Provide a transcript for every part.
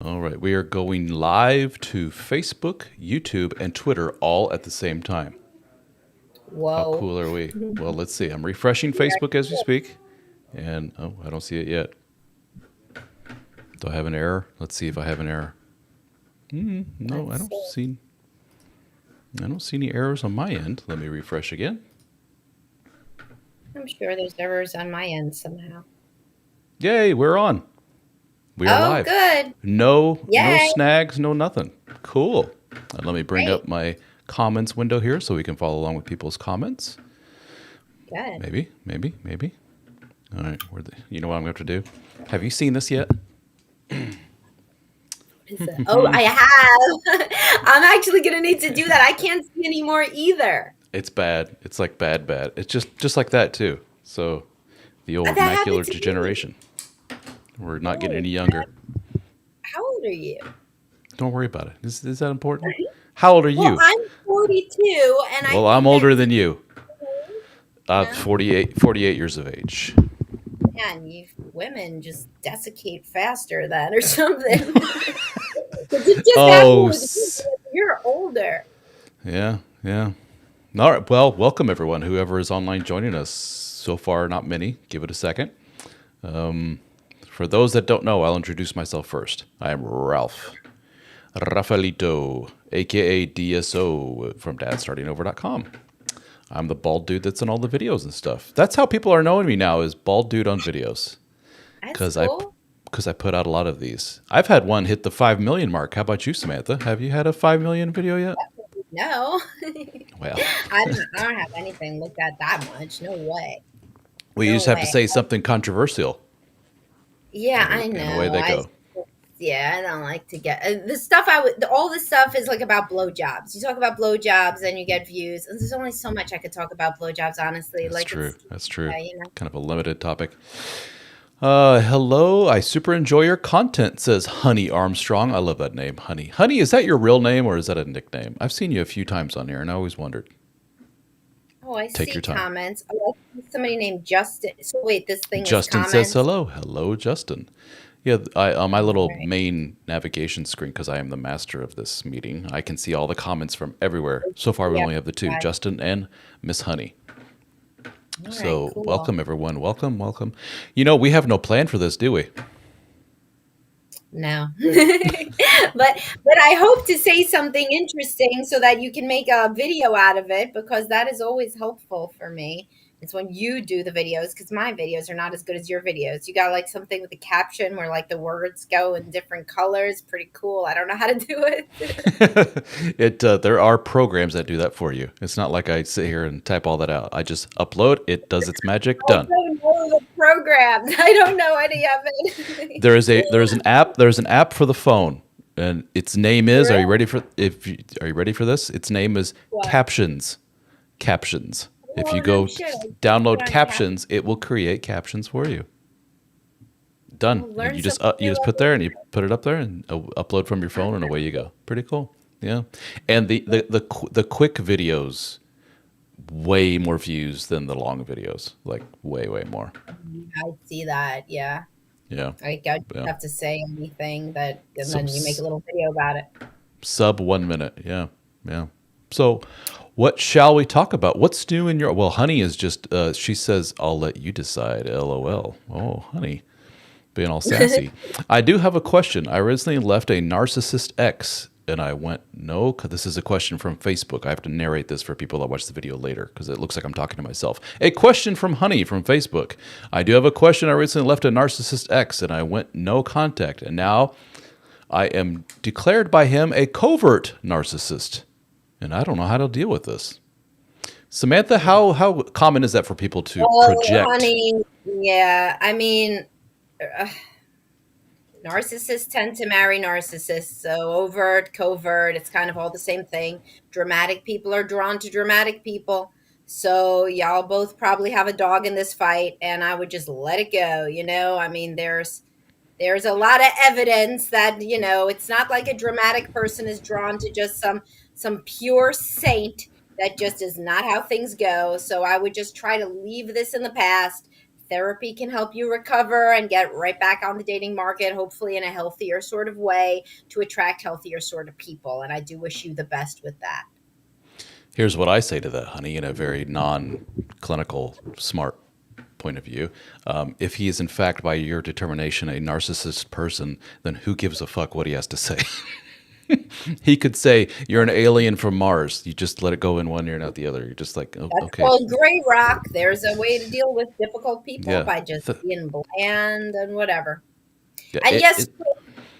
All right, we are going live to Facebook, YouTube, and Twitter all at the same time. How Whoa. cool are we? Well, let's see. I'm refreshing Facebook as we speak, and oh, I don't see it yet. Do I have an error? Let's see if I have an error. No, I Let's don't see. see. I don't see any errors on my end. Let me refresh again. I'm sure there's errors on my end somehow. Yay, we're on. We are Oh, live. good. No Yay. snags, no nothing. Cool. Let me bring Great. up my comments window here so we can follow along with people's comments. Good. Maybe. All right, you know what I'm going to have to do? Have you seen this yet? What is it? Oh, I have. I'm actually going to need to do that. I can't see anymore either. It's bad. It's like bad. It's just like that too. So the old That happened macular to me. degeneration. We're not getting Oh, any younger. how old are you? Don't worry about it. Is that important? How old are Well, you? I'm 42, and I Well, I'm think older that's, than you. yeah. 48 years of age. Man, you women just desiccate faster then or something. Because it just happened Oh, with me. You're older. yeah. All right. Well, welcome everyone, whoever is online joining us. So far, not many. Give it a second. For those that don't know, I'll introduce myself first. I am Ralph. Rafaelito, aka DSO from dadstartingover.com. I'm the bald dude that's in all the videos and stuff. That's how people are knowing me now, is bald dude on videos. That's Cuz I cool. because I put out a lot of these. I've had one hit the 5 million mark. How about you, Samantha? Have you had a 5 million video yet? No. Well, I don't have anything looked at that much. No way. you No just have to way. say something controversial, Yeah, I and away know. they go. Yeah, I don't like to get the stuff I would. All this stuff is like about blowjobs. You talk about blowjobs and you get views, and there's only so much I could talk about blowjobs. Honestly, That's like true. it's That's true. yeah, you know. Kind of a limited topic. Hello. I super enjoy your content, says Honey Armstrong. I love that name, Honey. Honey, is that your real name or is that a nickname? I've seen you a few times on here and I always wondered. Oh, I Take see your time. comments. Oh, I see somebody named Justin. So wait, this thing is Justin says comments. hello. Hello, Justin. Yeah, on my little Right. main navigation screen, because I am the master of this meeting, I can see all the comments from everywhere. So far, we Yeah. only have the two, Right. Justin and Miss Honey. All right. So, Cool. welcome, everyone. Welcome. You know, we have no plan for this, do we? No. But I hope to say something interesting so that you can make a video out of it because that is always helpful for me. It's when you do the videos because my videos are not as good as your videos. You got like something with a caption where like the words go in different colors. Pretty cool. I don't know how to do it. There are programs that do that for you. It's not like I sit here and type all that out. I just upload, it does its magic, I done. don't know the programs. I don't know any of it. There's an app for the phone, and its name is. Are you Really? ready for Are you ready for this? Its name is What? Captions. Captions. If you Oh, no go shit. I put download on cap. Captions, it will create captions for you. Done. I'll And learn something you new just put every there and you put it up there and upload from your phone and away you go. Pretty cool. Yeah. And the quick videos, way more views than the long videos. Like way more. I see that. Yeah. Yeah. Like I just Yeah. have to say anything that, and So then you make a little video about it. sub 1 minute. Yeah. So what shall we talk about? What's new in your? Well, Honey is just. She says, "I'll let you decide." LOL. Oh, Honey, being all sassy. I do have a question. I recently left a narcissist ex, and I went no. 'Cause this is a question from Facebook. I have to narrate this for people that watch the video later because it looks like I'm talking to myself. A question from Honey from Facebook. I do have a question. I recently left a narcissist ex, and I went no contact, and now I am declared by him a covert narcissist, and I don't know how to deal with this. Samantha, how common is that for people to Well, project? honey, yeah. I mean, uh, narcissists tend to marry narcissists. So overt, covert, it's kind of all the same thing. Dramatic people are drawn to dramatic people. So y'all both probably have a dog in this fight, and I would just let it go. I mean, there's a lot of evidence that it's not like a dramatic person is drawn to just some pure saint. That just is not how things go. So I would just try to leave this in the past, Therapy can help you recover and get right back on the dating market, hopefully in a healthier sort of way to attract healthier sort of people. And I do wish you the best with that. Here's what I say to that, honey, in a very non-clinical, smart point of view. If he is, in fact, by your determination, a narcissist person, then who gives a fuck what he has to say? He could say, you're an alien from Mars. You just let it go in one ear and out the other. You're just like, oh, That's okay. called gray rock. There's a way to deal with difficult people Yeah. by just being bland and whatever. Yeah, And yes,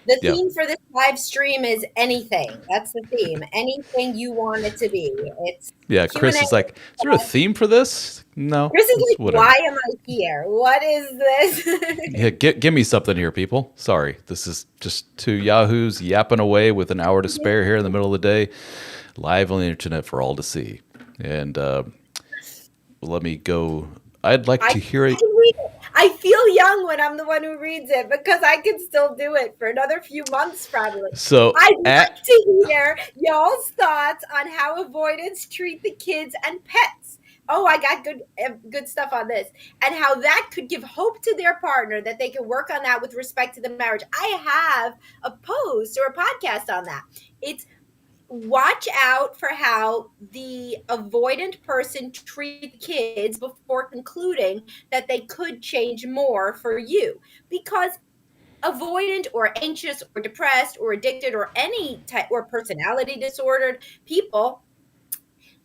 the yeah. theme for this live stream is anything. That's the theme. Anything you want it to be. It's Yeah, Chris is like, is there a theme for this? No. Chris is it's like, whatever. why am I here? What is this? Yeah, give me something here, people. Sorry. This is just two yahoos yapping away with an hour to spare here in the middle of the day, live on the internet for all to see. And let me go. I'd like to hear it. I feel young when I'm the one who reads it because I can still do it for another few months probably. So I'd like to hear y'all's thoughts on how avoidants treat the kids and pets. Oh, I got good stuff on this. And how that could give hope to their partner that they can work on that with respect to the marriage. I have a post or a podcast on that. It's watch out for how the avoidant person treats kids before concluding that they could change more for you. Because avoidant or anxious or depressed or addicted or any type or personality disordered people,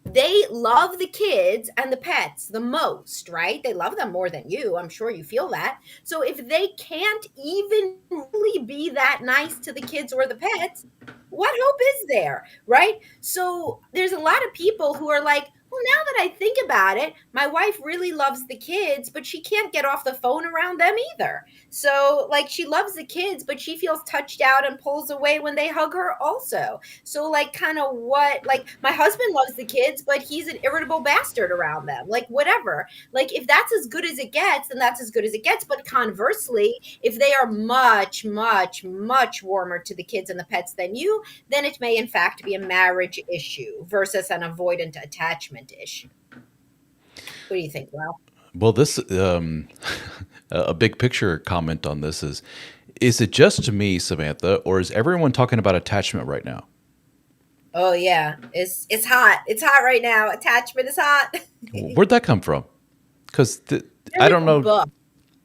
they love the kids and the pets the most, right? They love them more than you. I'm sure you feel that. So if they can't even really be that nice to the kids or the pets, what hope is there, right? So there's a lot of people who are like, well, now that I think about it, my wife really loves the kids, but she can't get off the phone around them either. So like she loves the kids, but she feels touched out and pulls away when they hug her also. So like kind of what, like my husband loves the kids, but he's an irritable bastard around them, like whatever. Like if that's as good as it gets, then that's as good as it gets. But conversely, if they are much, much, much warmer to the kids and the pets than you, then it may in fact be a marriage issue versus an avoidant attachment issue. What do you think, Ralph? Well, this a big picture comment on this is it just me, Samantha, or is everyone talking about attachment right now? Oh yeah, it's hot. It's hot right now. Attachment is hot. Where'd that come from? Because I don't know. Book.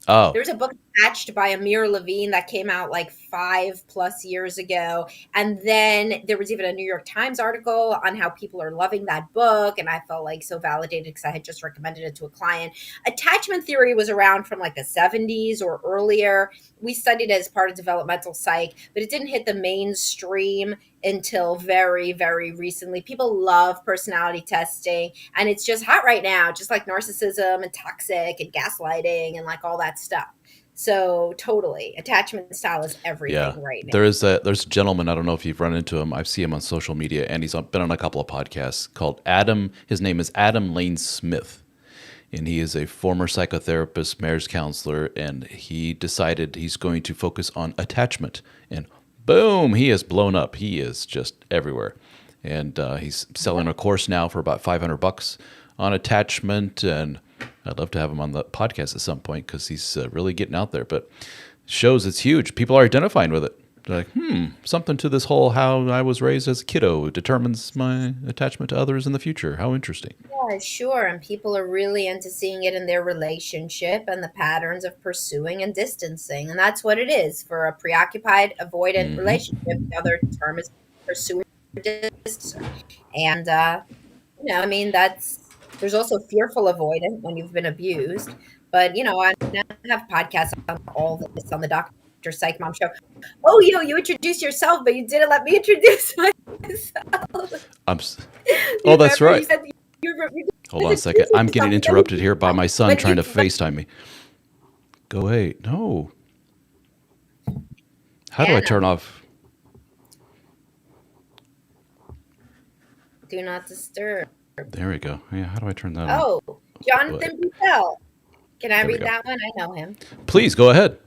Oh, There's a book Attached by Amir Levine that came out like 5+ years ago. And then there was even a New York Times article on how people are loving that book. And I felt like so validated because I had just recommended it to a client. Attachment theory was around from like the 70s or earlier. We studied it as part of developmental psych, but it didn't hit the mainstream until very, very recently. People love personality testing, and it's just hot right now, just like narcissism and toxic and gaslighting and like all that stuff. So totally, attachment style is everything right now. There's a gentleman, I don't know if you've run into him. I see him on social media, and he's been on a couple of podcasts called Adam. His name is Adam Lane Smith, and he is a former psychotherapist, marriage counselor, and he decided he's going to focus on attachment. And boom, he has blown up. He is just everywhere. And he's selling a course now for about $500 on attachment, and I'd love to have him on the podcast at some point because he's really getting out there. But shows it's huge. People are identifying with it. They're like, something to this whole how I was raised as a kiddo determines my attachment to others in the future. How interesting. Yeah, sure. And people are really into seeing it in their relationship and the patterns of pursuing and distancing. And that's what it is for a preoccupied, avoidant relationship. The other term is pursuing or distancing. And, I mean, there's also fearful avoidant when you've been abused. But, I now have podcasts on all this on the Dr. Psych Mom show. Oh, you introduced yourself, but you didn't let me introduce myself. That's right. Hold on a second. I'm getting interrupted here by my son trying to FaceTime me. Go away. No. How do I turn off? Do not disturb. There we go. Yeah, how do I turn that on? Oh, Jonathan Bell. Can I read that one? I know him. Please, go ahead.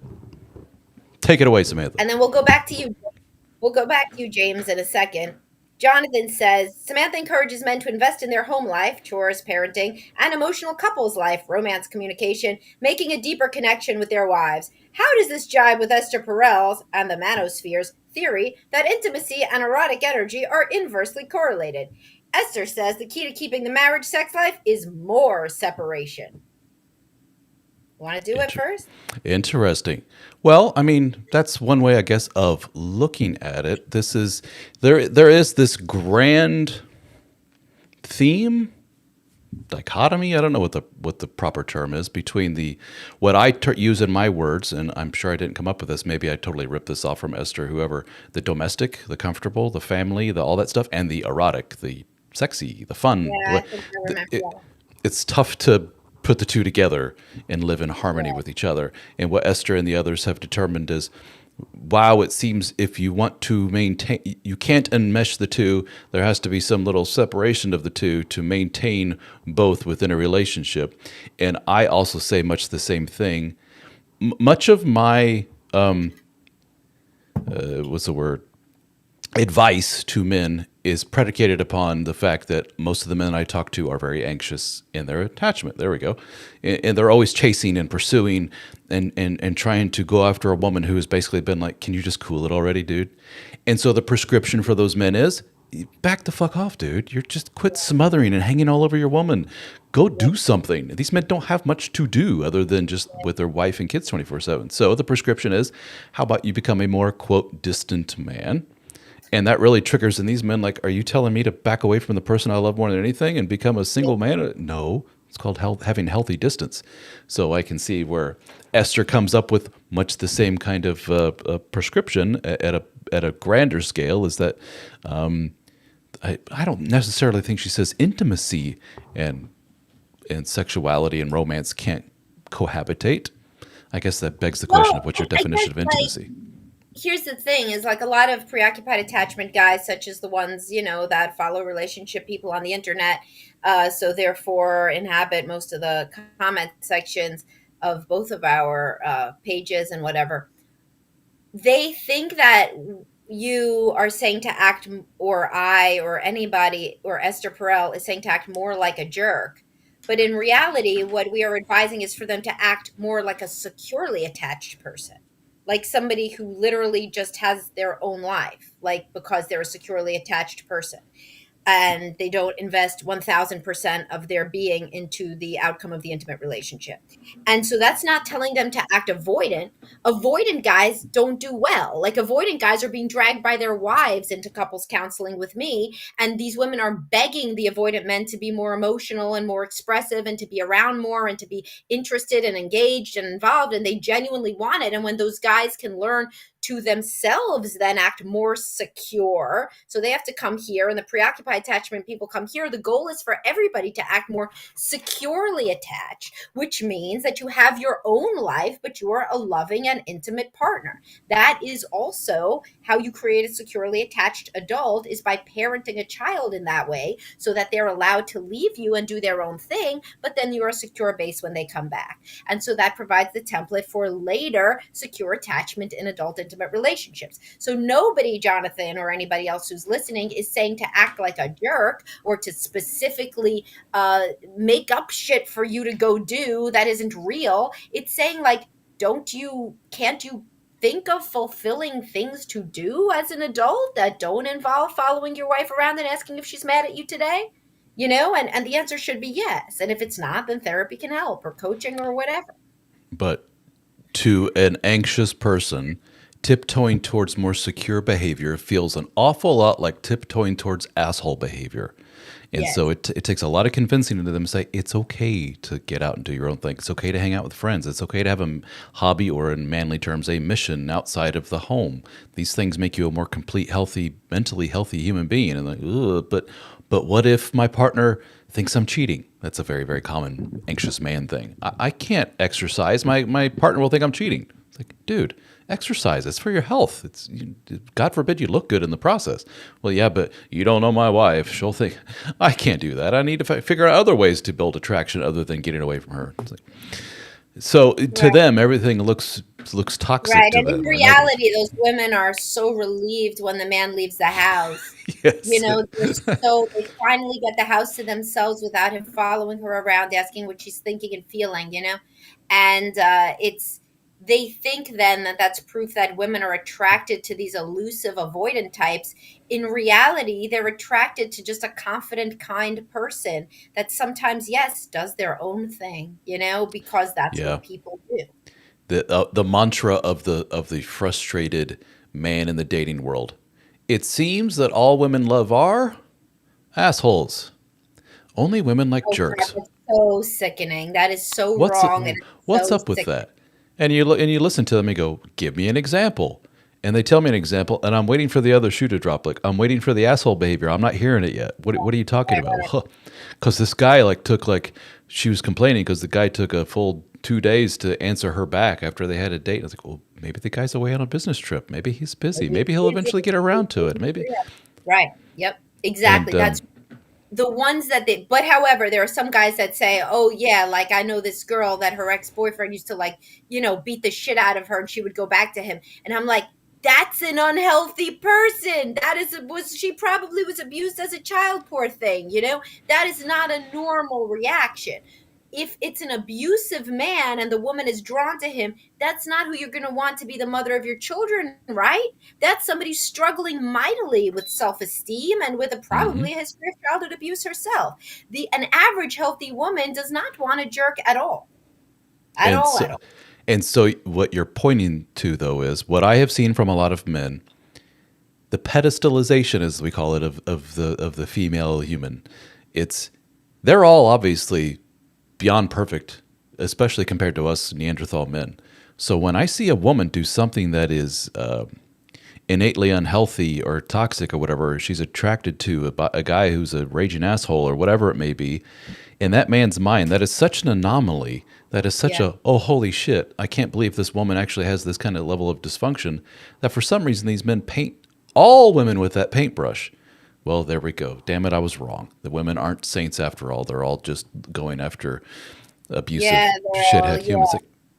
Take it away, Samantha. And then we'll go back to you. We'll go back to you, James, in a second. Jonathan says Samantha encourages men to invest in their home life, chores, parenting, and emotional couples life, romance, communication, making a deeper connection with their wives. How does this jibe with Esther Perel's and the manosphere's theory that intimacy and erotic energy are inversely correlated? Esther says the key to keeping the marriage sex life is more separation. Want to do it first? Interesting. Well, I mean, that's one way, I guess, of looking at it. This is there is this grand theme dichotomy. I don't know what the proper term is between the what I use in my words, and I'm sure I didn't come up with this. Maybe I totally ripped this off from Esther, whoever. The domestic, the comfortable, the family, the all that stuff, and the erotic, the sexy, the fun. Yeah, I think I remember that. It's tough to put the two together and live in harmony with each other. And what Esther and the others have determined is, wow, it seems if you want to maintain, you can't enmesh the two. There has to be some little separation of the two to maintain both within a relationship. And I also say much the same thing. Much of my, what's the word? Advice to men is predicated upon the fact that most of the men I talk to are very anxious in their attachment. There we go. And they're always chasing and pursuing and trying to go after a woman who has basically been like, can you just cool it already, dude? And so the prescription for those men is, back the fuck off, dude. You're just quit smothering and hanging all over your woman. Go do something. These men don't have much to do other than just with their wife and kids 24/7. So the prescription is, how about you become a more, quote, distant man? And that really triggers in these men, like, are you telling me to back away from the person I love more than anything and become a single man? No, it's called having healthy distance. So I can see where Esther comes up with much the same kind of prescription at a grander scale. Is that I don't necessarily think she says intimacy and sexuality and romance can't cohabitate. I guess that begs the question of what's your definition of intimacy. Here's the thing is like a lot of preoccupied attachment guys, such as the ones, that follow relationship people on the internet, so therefore inhabit most of the comment sections of both of our pages and whatever. They think that you are saying to act, or I or anybody or Esther Perel is saying to act more like a jerk. But in reality, what we are advising is for them to act more like a securely attached person, like somebody who literally just has their own life, like because they're a securely attached person and they don't invest 1000% of their being into the outcome of the intimate relationship. And so that's not telling them to act avoidant. Avoidant guys don't do well. Like avoidant guys are being dragged by their wives into couples counseling with me. And these women are begging the avoidant men to be more emotional and more expressive and to be around more and to be interested and engaged and involved. And they genuinely want it. And when those guys can learn to themselves then act more secure. So they have to come here, and the preoccupied attachment people come here. The goal is for everybody to act more securely attached, which means that you have your own life, but you are a loving and intimate partner. That is also how you create a securely attached adult, is by parenting a child in that way so that they're allowed to leave you and do their own thing, but then you're a secure base when they come back. And so that provides the template for later secure attachment in adult intimate relationships. So nobody, Jonathan, or anybody else who's listening, is saying to act like a jerk or to specifically make up shit for you to go do that isn't real. It's saying like, can't you think of fulfilling things to do as an adult that don't involve following your wife around and asking if she's mad at you today? And the answer should be yes. And if it's not, then therapy can help, or coaching, or whatever. But to an anxious person, tiptoeing towards more secure behavior feels an awful lot like tiptoeing towards asshole behavior. And Yes. so it takes a lot of convincing to them to say, it's okay to get out and do your own thing. It's okay to hang out with friends. It's okay to have a hobby, or in manly terms, a mission outside of the home. These things make you a more complete, healthy, mentally healthy human being. And like, ugh, but what if my partner thinks I'm cheating? That's a very, very common anxious man thing. I can't exercise. My partner will think I'm cheating. It's like, dude, exercise. It's for your health. God forbid you look good in the process. Well, yeah, but you don't know my wife. She'll think, I can't do that. I need to figure out other ways to build attraction other than getting away from her. It's like, so to them, everything looks looks toxic Right. to And in them or negative. reality, those women are so relieved when the man leaves the house. Yes. They finally get the house to themselves without him following her around, asking what she's thinking and feeling. And they think then that that's proof that women are attracted to these elusive avoidant types. In reality, they're attracted to just a confident, kind person that sometimes, yes, does their own thing, because that's Yeah. what people do. The mantra of the frustrated man in the dating world. It seems that all women love are assholes. Only women like Oh God, jerks. that's so sickening. That is so What's wrong and it's what's so up with sickening. that? And you listen to them and go, give me an example. And they tell me an example, and I'm waiting for the other shoe to drop. Like I'm waiting for the asshole behavior. I'm not hearing it yet. What are you talking Right, about? right. Because this guy took she was complaining because the guy took a full 2 days to answer her back after they had a date. I was like, well, maybe the guy's away on a business trip. Maybe he's busy. Maybe Maybe he'll it's busy. eventually get around to it. Maybe. Right. Yep. And Exactly. That's the ones but however, there are some guys that say, oh yeah, like I know this girl that her ex-boyfriend used to beat the shit out of her and she would go back to him. And I'm like, that's an unhealthy person. She probably was abused as a child, poor thing. That is not a normal reaction. If it's an abusive man and the woman is drawn to him, that's not who you're going to want to be the mother of your children, right? That's somebody struggling mightily with self-esteem and with mhm. probably a history of childhood abuse herself. An average healthy woman does not want a jerk at all. At and all, so at all. and so what you're pointing to though is what I have seen from a lot of men, the pedestalization, as we call it, of the female human. It's they're all obviously beyond perfect, especially compared to us Neanderthal men. So when I see a woman do something that is innately unhealthy or toxic or whatever, she's attracted to a guy who's a raging asshole or whatever it may be, in that man's mind, that is such an anomaly. That is such Yeah. oh, holy shit, I can't believe this woman actually has this kind of level of dysfunction, that for some reason these men paint all women with that paintbrush. Well, there we go. Damn it, I was wrong. The women aren't saints after all. They're all just going after Yeah, abusive they're all, shithead yeah, humans.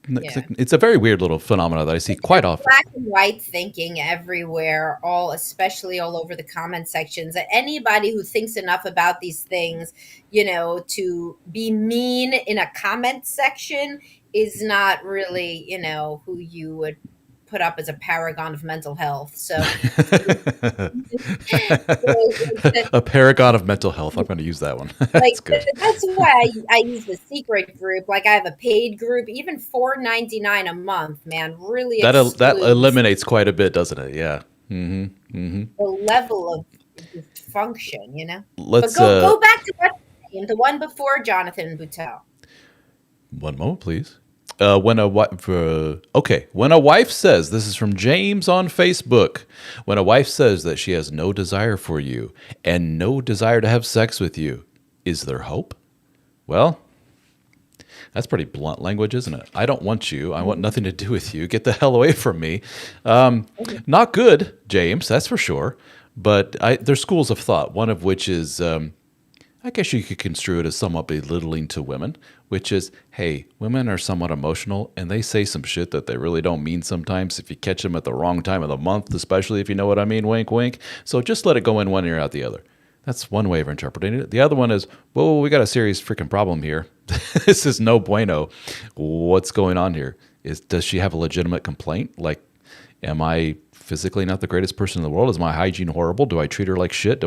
yeah. It's a very weird little phenomenon that I see quite There's often. black and white thinking everywhere, especially all over the comment sections. And anybody who thinks enough about these things, to be mean in a comment section is not really, who you would put up as a paragon of mental health. So, A paragon of mental health. I'm going to use that one. like That's good. that's why I use the secret group. Like I have a paid group, even $4.99 a month, man, really That excludes eliminates quite a bit, doesn't it? Yeah. Hmm. the level of dysfunction. But Let's go back to what's his name, the one before Jonathan Boutel. one moment, please. When a wife, okay, when a wife says, this is from James on Facebook, when a wife says that she has no desire for you and no desire to have sex with you, is there hope? Well, that's pretty blunt language, isn't it? I don't want you. I want nothing to do with you. Get the hell away from me. Not good, James, that's for sure. But there's schools of thought, one of which is I guess you could construe it as somewhat belittling to women, which is, hey, women are somewhat emotional and they say some shit that they really don't mean sometimes if you catch them at the wrong time of the month, especially if you know what I mean, wink, wink. So just let it go in one ear out the other. That's one way of interpreting it. The other one is, whoa, we got a serious freaking problem here. This is no bueno. What's going on here? Does she have a legitimate complaint? Like, am I physically not the greatest person in the world? Is my hygiene horrible? Do I treat her like shit?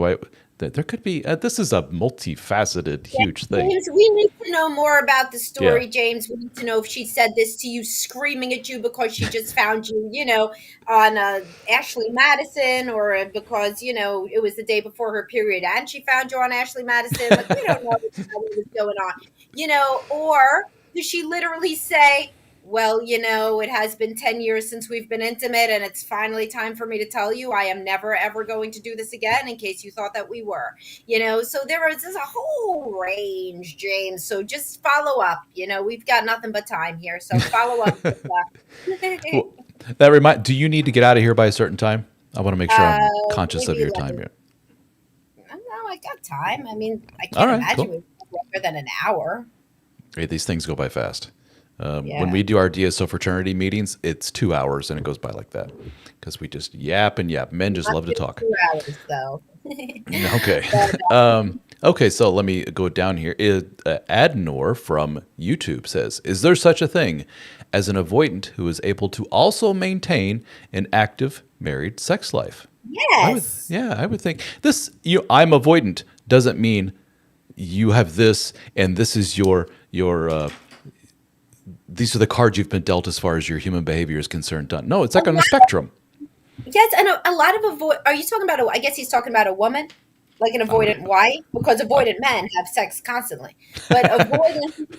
There could be, this is a multifaceted, Yeah, huge thing. James, we need to know more about the Yeah. story, James. We need to know if she said this to you, screaming at you because she just found you, on Ashley Madison, or because it was the day before her period and she found you on Ashley Madison. Like, we don't know what was going on, or does she literally say, well, it has been 10 years since we've been intimate, and it's finally time for me to tell you I am never, ever going to do this again, in case you thought that we were. So there's a whole range, James. So just follow up. We've got nothing but time here. So follow up with Well, do you need to get out of here by a certain time? I want to make sure I'm conscious of maybe your 11. time here. No, I got time. I mean, I All can't right, imagine cool. we've got longer than an hour. Hey, these things go by fast. When Yeah. we do our DSO fraternity meetings, it's 2 hours and it goes by like that because we just yap and yap. Men just Not love to just talk. 2 hours though. Okay. But Okay, so let me go down here. Adnor from YouTube says, is there such a thing as an avoidant who is able to also maintain an active married sex life? yes. I would think this. I'm avoidant doesn't mean you have this and this is your. These are the cards you've been dealt as far as your human behavior is concerned. Done. No, it's A like on a lot, spectrum. yes, and a lot of avoid. Are you talking about? I guess he's talking about a woman, like an I avoidant would. wife, because I, avoidant men have sex constantly, but avoidant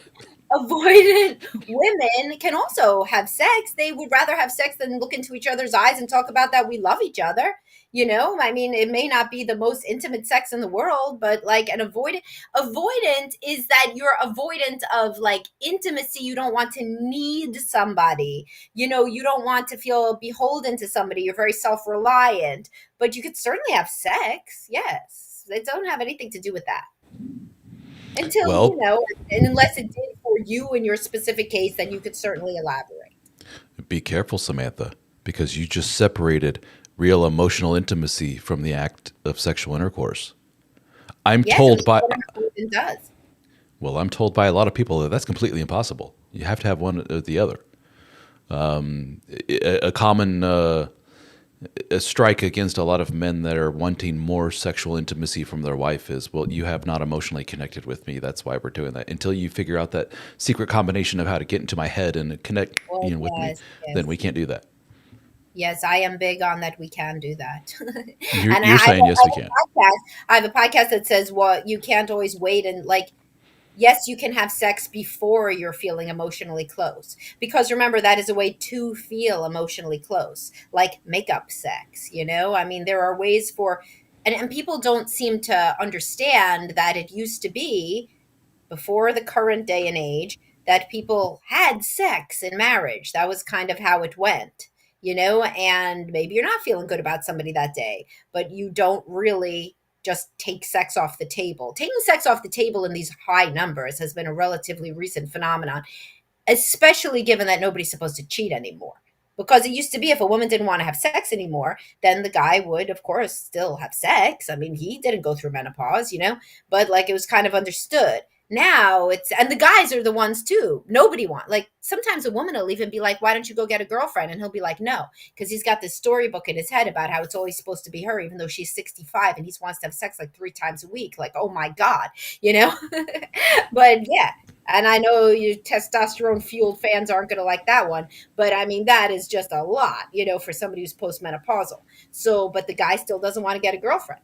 women can also have sex. They would rather have sex than look into each other's eyes and talk about that we love each other. I mean, it may not be the most intimate sex in the world, but like an avoidant is that you're avoidant of like intimacy. You don't want to need somebody. You don't want to feel beholden to somebody. You're very self-reliant, but you could certainly have sex. Yes. They don't have anything to do with that until well, and unless it did for you in your specific case, then you could certainly elaborate. be careful, Samantha, because you just separated real emotional intimacy from the act of sexual intercourse. I'm Yes, and told this is by what it does. well, I'm told by a lot of people that that's completely impossible. You have to have one or the other. A common a strike against a lot of men that are wanting more sexual intimacy from their wife is, well, you have not emotionally connected with me. That's why we're doing that. Until you figure out that secret combination of how to get into my head and connect, Well, with me, yes, then yes, we can't do that. yes. I am big on that. We can do that, You're, and you're saying yes, we can. I have a podcast that says, "Well, you can't always wait and like." Yes, you can have sex before you're feeling emotionally close. Because remember, that is a way to feel emotionally close, like makeup sex, I mean, there are ways and people don't seem to understand that it used to be before the current day and age that people had sex in marriage. That was kind of how it went, and maybe you're not feeling good about somebody that day, but you don't really just take sex off the table. Taking sex off the table in these high numbers has been a relatively recent phenomenon, especially given that nobody's supposed to cheat anymore. Because it used to be if a woman didn't want to have sex anymore, then the guy would, of course, still have sex. I mean, he didn't go through menopause, but like it was kind of understood. Now and the guys are the ones too. Nobody like sometimes a woman will even be like, why don't you go get a girlfriend? And he'll be like, no, because he's got this storybook in his head about how it's always supposed to be her, even though she's 65 and he wants to have sex like 3 times a week. Like, oh my God, you know? But yeah, and I know you testosterone fueled fans aren't going to like that one, but I mean, that is just a lot, for somebody who's postmenopausal. So, but the guy still doesn't want to get a girlfriend.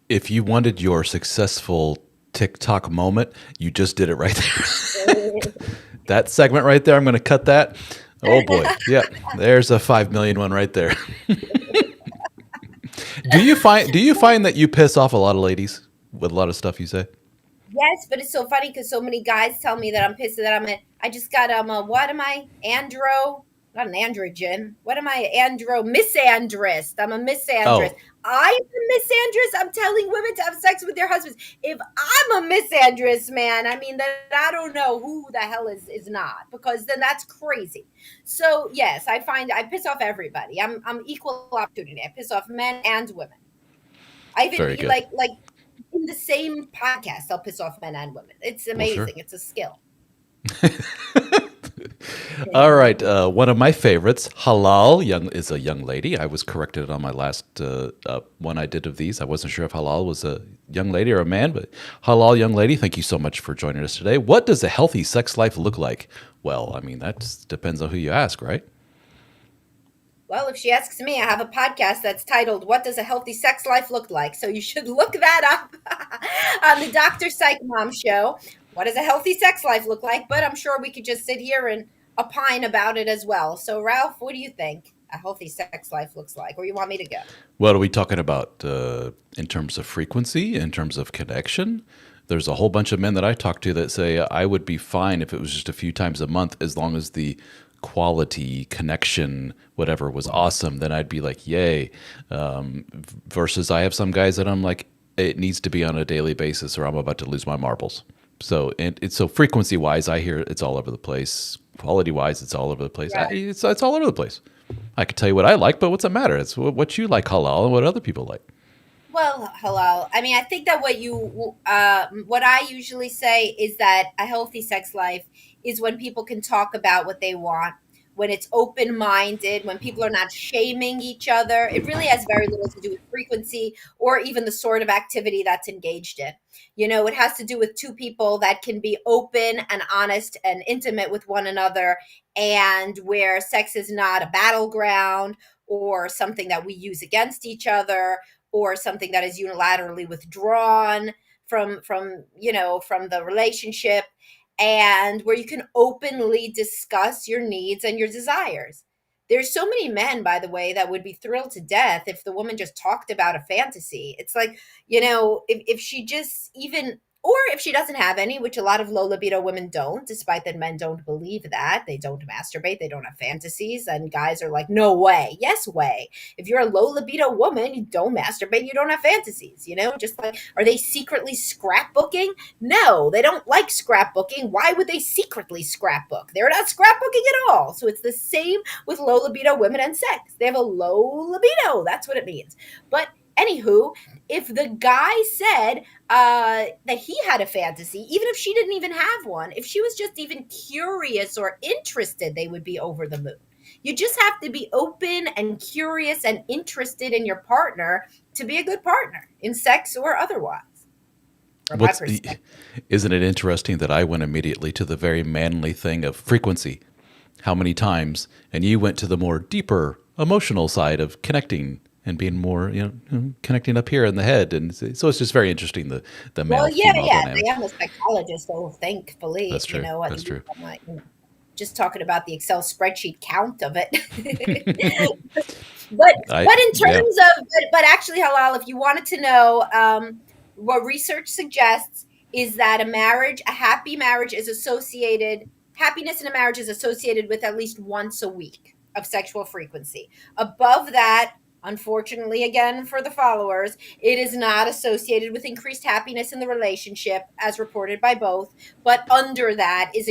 If you wanted your successful TikTok moment, you just did it right there. That segment right there, I'm going to cut that. Oh boy. Yeah. There's a 5 million one right there. Do you find that you piss off a lot of ladies with a lot of stuff you say? Yes, but it's so funny because so many guys tell me that I'm pissed that I just got what am I not an androgen, what am I misandrist. I'm a misandrist. Oh, I am a misandrist. I'm telling women to have sex with their husbands. If I'm a misandrist, man, I mean that I don't know who the hell is not, because then that's crazy. So yes, I piss off everybody. I'm equal opportunity. I piss off men and women. I very even good. like in the same podcast, I'll piss off men and women. It's Well, sure. amazing. It's a skill. All right. One of my favorites, Halal, is a young lady. I was corrected on my last one I did of these. I wasn't sure if Halal was a young lady or a man, but Halal, young lady, thank you so much for joining us today. What does a healthy sex life look like? Well, I mean, that depends on who you ask, right? Well, if she asks me, I have a podcast that's titled "What Does a Healthy Sex Life Look Like?" So you should look that up on the Dr. Psych Mom show. What does a healthy sex life look like? But I'm sure we could just sit here and opine about it as well. So, Ralph, what do you think a healthy sex life looks like? Or you want me to go? What are we talking about in terms of frequency, in terms of connection? There's a whole bunch of men that I talk to that say I would be fine if it was just a few times a month as long as the quality connection whatever was awesome. Then I'd be like yay. Versus I have some guys that I'm like it needs to be on a daily basis or I'm about to lose my marbles. So so frequency wise, I hear it's all over the place. Quality wise, it's all over the place. Right. It's all over the place. I could tell you what I like, but what's it matter? It's what you like halal and what other people like. Well, hello. I mean, I think that what I usually say is that a healthy sex life is when people can talk about what they want, when it's open minded, when people are not shaming each other. It really has very little to do with frequency or even the sort of activity that's engaged in. It has to do with two people that can be open and honest and intimate with one another, and where sex is not a battleground or something that we use against each other, or something that is unilaterally withdrawn from the relationship, and where you can openly discuss your needs and your desires. There's so many men, by the way, that would be thrilled to death if the woman just talked about a fantasy. It's like, if she just even, or if she doesn't have any, which a lot of low libido women don't, despite that men don't believe that. They don't masturbate, they don't have fantasies, and guys are like, no way. Yes way. If you're a low libido woman, you don't masturbate, you don't have fantasies, just like, are they secretly scrapbooking? No, they don't like scrapbooking. Why would they secretly scrapbook? They're not scrapbooking at all. So it's the same with low libido women and sex. They have a low libido. That's what it means. But anywho, if the guy said that he had a fantasy, even if she didn't even have one, if she was just even curious or interested, they would be over the moon. You just have to be open and curious and interested in your partner to be a good partner in sex or otherwise. From my perspective. Isn't it interesting that I went immediately to the very manly thing of frequency? How many times? And you went to the more deeper emotional side of connecting and being more, connecting up here in the head. And so it's just very interesting, the male female dynamic. I am a psychologist, so thankfully, That's true. That's true. I'm like, just talking about the Excel spreadsheet count of it. but in terms of, but actually, Halal, if you wanted to know, what research suggests is that happiness in a marriage is associated with at least once a week of sexual frequency. Above that, unfortunately, again, for the followers, it is not associated with increased happiness in the relationship, as reported by both, but under that is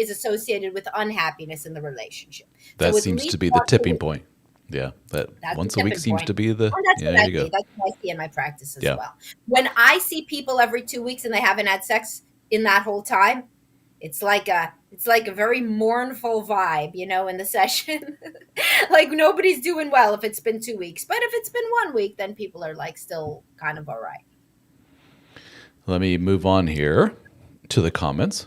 associated with unhappiness in the relationship. That seems to be the tipping point. Yeah, that's once a week seems to be the. That's what I see. That's what I see in my practice as well. When I see people every 2 weeks and they haven't had sex in that whole time, it's like a very mournful vibe, in the session. Like nobody's doing well if it's been 2 weeks, but if it's been 1 week, then people are like still kind of all right. Let me move on here to the comments.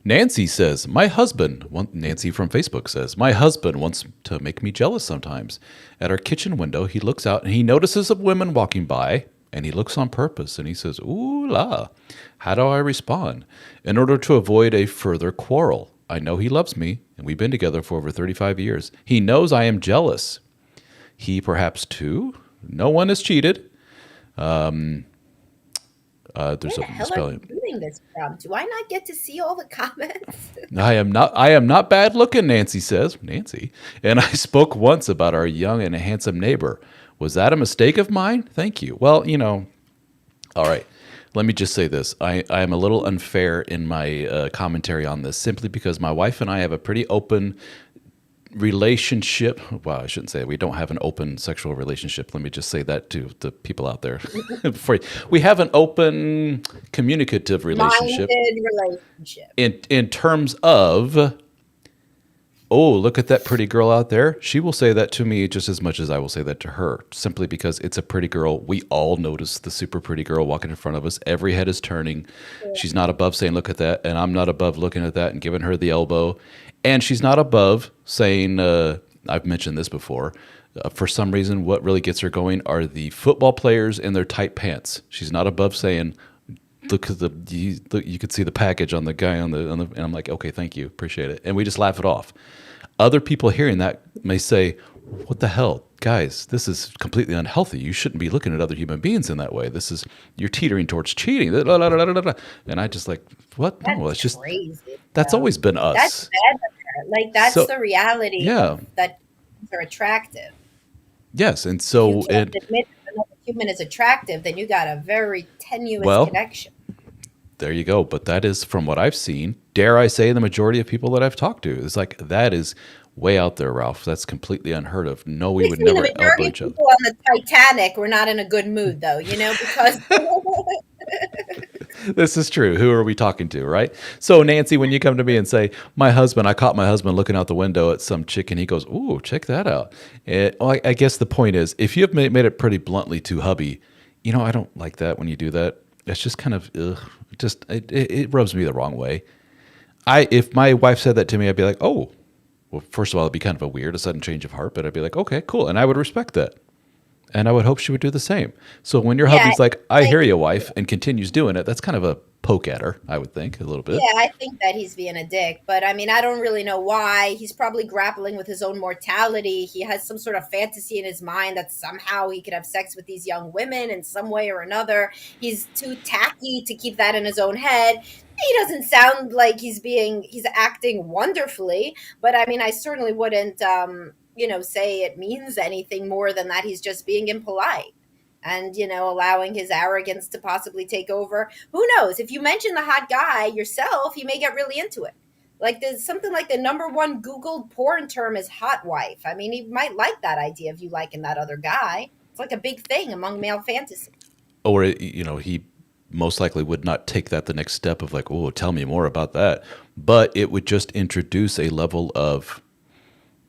Nancy says, Nancy from Facebook says, my husband wants to make me jealous sometimes. At our kitchen window, he looks out and he notices a woman walking by, and he looks on purpose and he says, ooh la, how do I respond? In order to avoid a further quarrel. I know he loves me, and we've been together for over 35 years. He knows I am jealous. He perhaps too. No one has cheated. There's Where the hell are you doing this from? Do I not get to see all the comments? I am not bad looking, Nancy says. Nancy. And I spoke once about our young and handsome neighbor. Was that a mistake of mine? Thank you. Well, all right. Let me just say this. I am a little unfair in my commentary on this simply because my wife and I have a pretty open relationship. Well, I shouldn't say it. We don't have an open sexual relationship. Let me just say that to the people out there. We have an open communicative relationship. In terms of, oh, look at that pretty girl out there. She will say that to me just as much as I will say that to her, simply because it's a pretty girl. We all notice the super pretty girl walking in front of us. Every head is turning. Yeah. She's not above saying, look at that. And I'm not above looking at that and giving her the elbow. And she's not above saying, I've mentioned this before, for some reason, what really gets her going are the football players in their tight pants. She's not above saying, look at you could see the package on the guy on the, and I'm like, okay, thank you, appreciate it. And we just laugh it off. Other people hearing that may say, what the hell, guys, this is completely unhealthy. You shouldn't be looking at other human beings in that way. You're teetering towards cheating. And I just like, what? That's no, it's just crazy. That's always been us. That's bad. Like that's the reality. Yeah. That are attractive. Yes, and so if you can't admit that another human is attractive, then you got a very tenuous connection. there you go. But that is, from what I've seen, dare I say, the majority of people that I've talked to. It's like, that is way out there, Ralph. That's completely unheard of. No, we We've would seen the never elbow majority of each other. people on the Titanic were not in a good mood, though, because This is true. Who are we talking to, right? So, Nancy, when you come to me and say, I caught my husband looking out the window at some chick, and he goes, ooh, check that out. I guess the point is, if you have made it pretty bluntly to hubby, I don't like that when you do that. It's just kind of, it rubs me the wrong way. If my wife said that to me, I'd be like, oh, well, first of all, it'd be kind of a sudden change of heart, but I'd be like, okay, cool. And I would respect that. And I would hope she would do the same. So when your hubby's like, I hear you, wife, and continues doing it, that's kind of a poke at her, I would think, a little bit. yeah, I think that he's being a dick, but I mean, I don't really know why. He's probably grappling with his own mortality. He has some sort of fantasy in his mind that somehow he could have sex with these young women in some way or another. He's too tacky to keep that in his own head. He doesn't sound like he's acting wonderfully, but I mean, I certainly wouldn't, say it means anything more than that he's just being impolite and, allowing his arrogance to possibly take over. Who knows? If you mention the hot guy yourself, he may get really into it. Like there's something like the number one Googled porn term is hot wife. I mean, he might like that idea of you liking that other guy. It's like a big thing among male fantasy. Or, he most likely would not take that the next step of like, oh, tell me more about that. But it would just introduce a level of,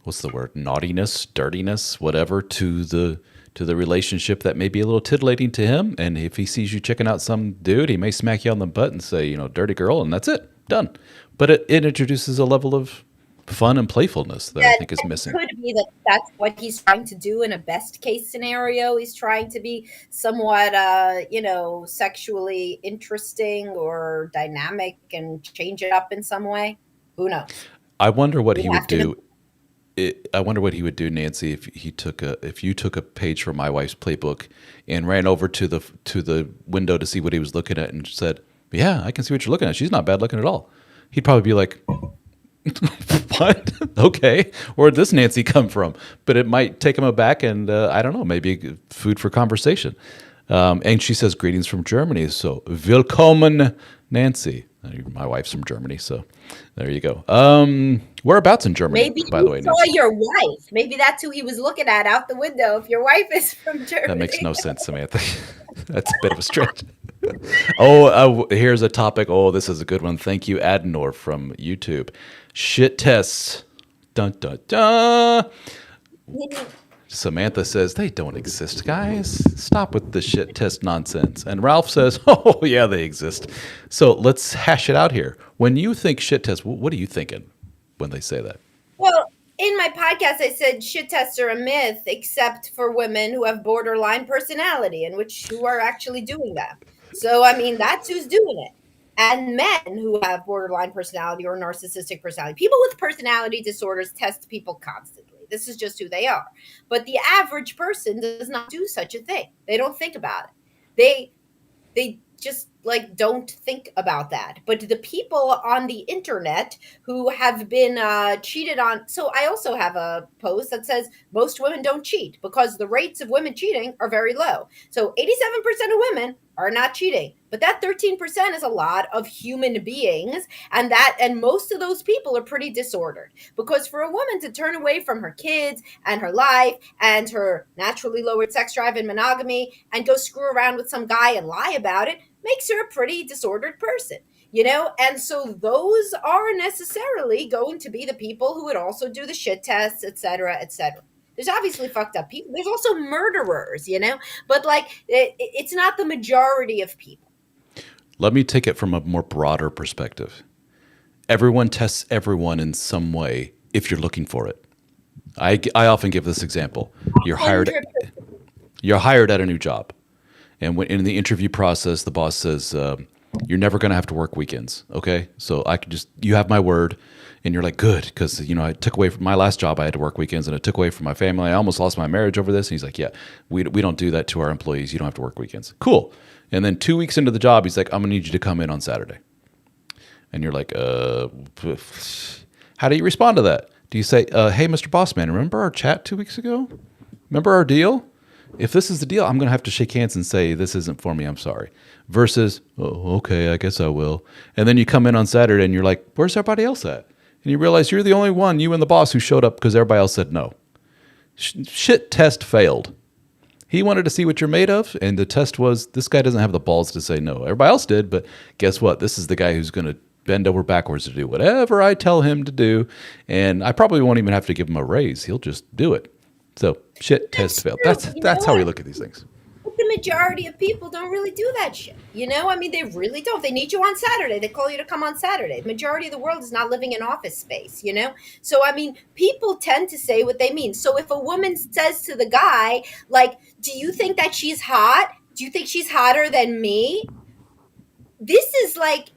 what's the word, naughtiness, dirtiness, whatever, to the relationship that may be a little titillating to him. And if he sees you checking out some dude, he may smack you on the butt and say, dirty girl, and that's it, done. But it introduces a level of fun and playfulness that I think is missing. It could be that that's what he's trying to do in a best case scenario. He's trying to be somewhat, sexually interesting or dynamic and change it up in some way. Who knows? I wonder what he would do. I wonder what he would do, Nancy, if you took a page from my wife's playbook and ran over to the window to see what he was looking at and said, "Yeah, I can see what you're looking at. She's not bad looking at all." He'd probably be like, what? Okay. Where'd this Nancy come from? But it might take him aback and, I don't know, maybe food for conversation. And she says, greetings from Germany. So, willkommen, Nancy. My wife's from Germany, so there you go. Whereabouts in Germany, maybe by the way, saw Nancy? Your wife. Maybe that's who he was looking at out the window. If your wife is from Germany. That makes no sense, Samantha. That's a bit of a stretch. Here's a topic. Oh, this is a good one. Thank you, Adenor from YouTube. Shit tests. Dun, dun, dun. Samantha says, they don't exist, guys. Stop with the shit test nonsense. And Ralph says, oh, yeah, they exist. So let's hash it out here. When you think shit test, what are you thinking when they say that? Well, in my podcast, I said shit tests are a myth, except for women who have borderline personality and who are actually doing that. So, I mean, that's who's doing it. And men who have borderline personality or narcissistic personality. People with personality disorders test people constantly. This is just who they are. But the average person does not do such a thing. They don't think about it. They just don't think about that. But the people on the internet who have been cheated on. So I also have a post that says most women don't cheat because the rates of women cheating are very low. So 87% of women are not cheating. But that 13% is a lot of human beings. And most of those people are pretty disordered. Because for a woman to turn away from her kids and her life and her naturally lowered sex drive and monogamy and go screw around with some guy and lie about it makes her a pretty disordered person, And so those are necessarily going to be the people who would also do the shit tests, et cetera, et cetera. There's obviously fucked up people. There's also murderers, but it's not the majority of people. Let me take it from a more broader perspective. Everyone tests everyone in some way if you're looking for it. I often give this example. You're hired at a new job. And when in the interview process, the boss says, you're never going to have to work weekends. Okay. So you have my word. And you're like, good. Because, I took away from my last job, I had to work weekends and it took away from my family. I almost lost my marriage over this. And he's like, yeah, we don't do that to our employees. You don't have to work weekends. Cool. And then 2 weeks into the job, he's like, I'm going to need you to come in on Saturday. And you're like, how do you respond to that? Do you say, hey, Mr. Bossman, remember our chat 2 weeks ago? Remember our deal? if this is the deal, I'm going to have to shake hands and say, this isn't for me, I'm sorry. Versus, oh, okay, I guess I will. And then you come in on Saturday and you're like, where's everybody else at? And you realize you're the only one, you and the boss, who showed up because everybody else said no. Shit test failed. He wanted to see what you're made of, and the test was, this guy doesn't have the balls to say no. Everybody else did, but guess what? This is the guy who's going to bend over backwards to do whatever I tell him to do, and I probably won't even have to give him a raise. He'll just do it. So shit test failed. That's how we look at these things. But the majority of people don't really do that shit. I mean, they really don't. They need you on Saturday. They call you to come on Saturday. The majority of the world is not living in office space. So, I mean, people tend to say what they mean. So if a woman says to the guy, like, do you think that she's hot? Do you think she's hotter than me? This is like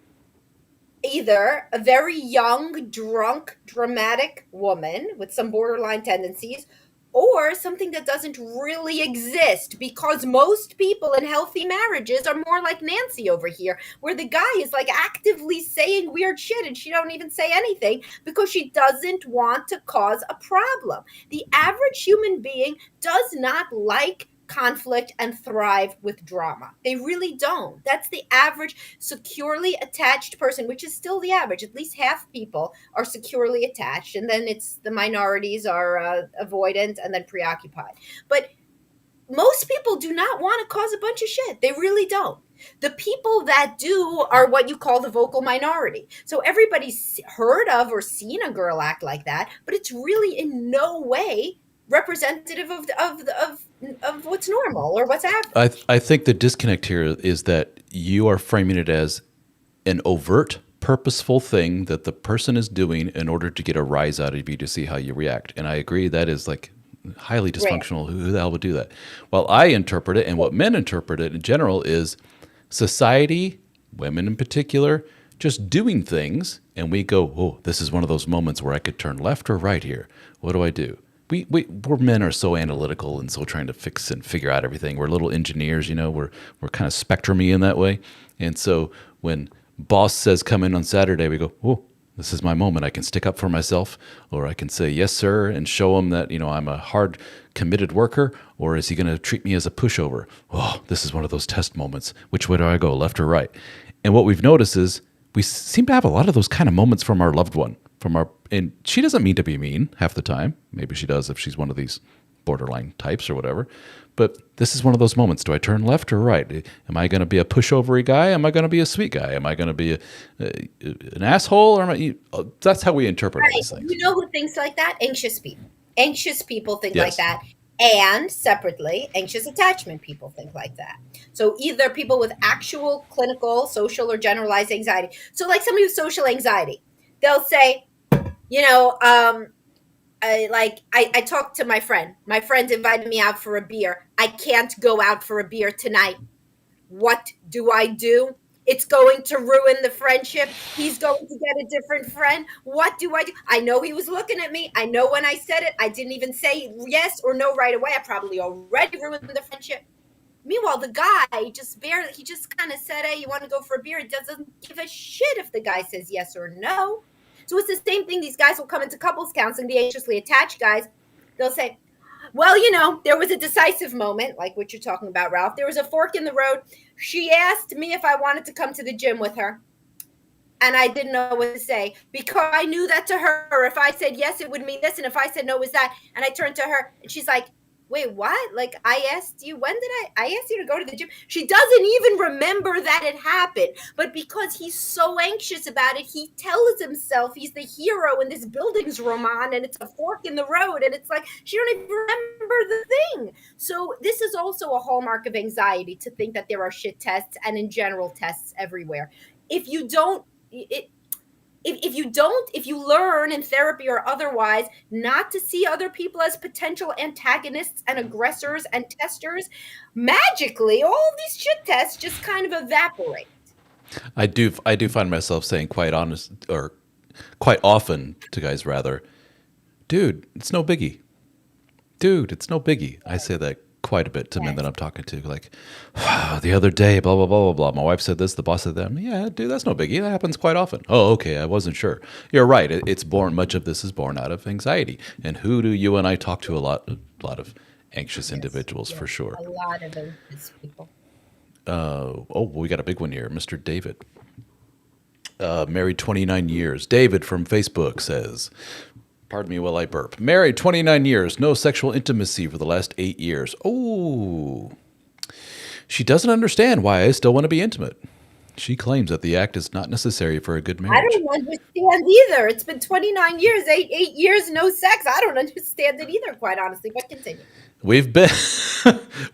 either a very young, drunk, dramatic woman with some borderline tendencies, or something that doesn't really exist, because most people in healthy marriages are more like Nancy over here, where the guy is like actively saying weird shit and she don't even say anything because she doesn't want to cause a problem. The average human being does not like conflict and thrive with drama. They really don't. That's the average securely attached person, which is still the average. At least half people are securely attached, and then it's the minorities are avoidant and then preoccupied. But most people do not want to cause a bunch of shit. They really don't. The people that do are what you call the vocal minority. So everybody's heard of or seen a girl act like that, but it's really in no way representative of what's normal or what's average. I think the disconnect here is that you are framing it as an overt, purposeful thing that the person is doing in order to get a rise out of you to see how you react. And I agree that is like highly dysfunctional. Right. Who the hell would do that? Well, I interpret it, and what men interpret it in general, is society, women in particular, just doing things, and we go, oh, this is one of those moments where I could turn left or right here. What do I do? We're men are so analytical and so trying to fix and figure out everything. We're little engineers, we're kind of spectrum-y in that way. And so when boss says come in on Saturday, we go, oh, this is my moment. I can stick up for myself, or I can say yes, sir, and show him that, I'm a hard, committed worker, or is he going to treat me as a pushover? Oh, this is one of those test moments. Which way do I go, left or right? And what we've noticed is we seem to have a lot of those kind of moments from our loved one. And she doesn't mean to be mean half the time. Maybe she does if she's one of these borderline types or whatever. But this is one of those moments. Do I turn left or right? Am I going to be a pushovery guy? Am I going to be a sweet guy? Am I going to be an asshole? Or that's how we interpret these things. You know who thinks like that? Anxious people. Anxious people think like that. And separately, anxious attachment people think like that. So either people with actual clinical, social, or generalized anxiety. So like somebody with social anxiety, they'll say, I talked to my friend. My friend invited me out for a beer. I can't go out for a beer tonight. What do I do? It's going to ruin the friendship. He's going to get a different friend. What do I do? I know he was looking at me. I know when I said it, I didn't even say yes or no right away. I probably already ruined the friendship. Meanwhile, the guy just kind of said, hey, you want to go for a beer? He doesn't give a shit if the guy says yes or no. So it's the same thing. These guys will come into couples counseling, the anxiously attached guys. They'll say, well, there was a decisive moment, like what you're talking about, Ralph. There was a fork in the road. She asked me if I wanted to come to the gym with her. And I didn't know what to say because I knew that to her, if I said yes, it would mean this. And if I said no, it was that. And I turned to her and she's like, wait, what? Like, I asked you, when did I asked you to go to the gym? She doesn't even remember that it happened. But because he's so anxious about it, he tells himself he's the hero in this Bildungsroman and it's a fork in the road. And it's like, she don't even remember the thing. So this is also a hallmark of anxiety, to think that there are shit tests and in general tests everywhere. If you learn in therapy or otherwise not to see other people as potential antagonists and aggressors and testers, magically all these shit tests just kind of evaporate. I do find myself saying quite often to guys rather, dude, it's no biggie. I say that quite a bit to men that I'm talking to, like, the other day, blah, blah, blah, blah, blah. My wife said this, the boss said that. Yeah, dude, that's no biggie. That happens quite often. Oh, okay, I wasn't sure. You're right. Much of this is born out of anxiety. And who do you and I talk to a lot of anxious Yes, individuals yes, for sure. a lot of anxious people. Oh, we got a big one here. Mr. David, married 29 years. David from Facebook says, pardon me while I burp. Married 29 years, no sexual intimacy for the last 8 years. Oh, she doesn't understand why I still want to be intimate. She claims that the act is not necessary for a good I marriage. don't understand either. It's been 29 years, 8 years, no sex. I don't understand it either, quite honestly. But continue. We've been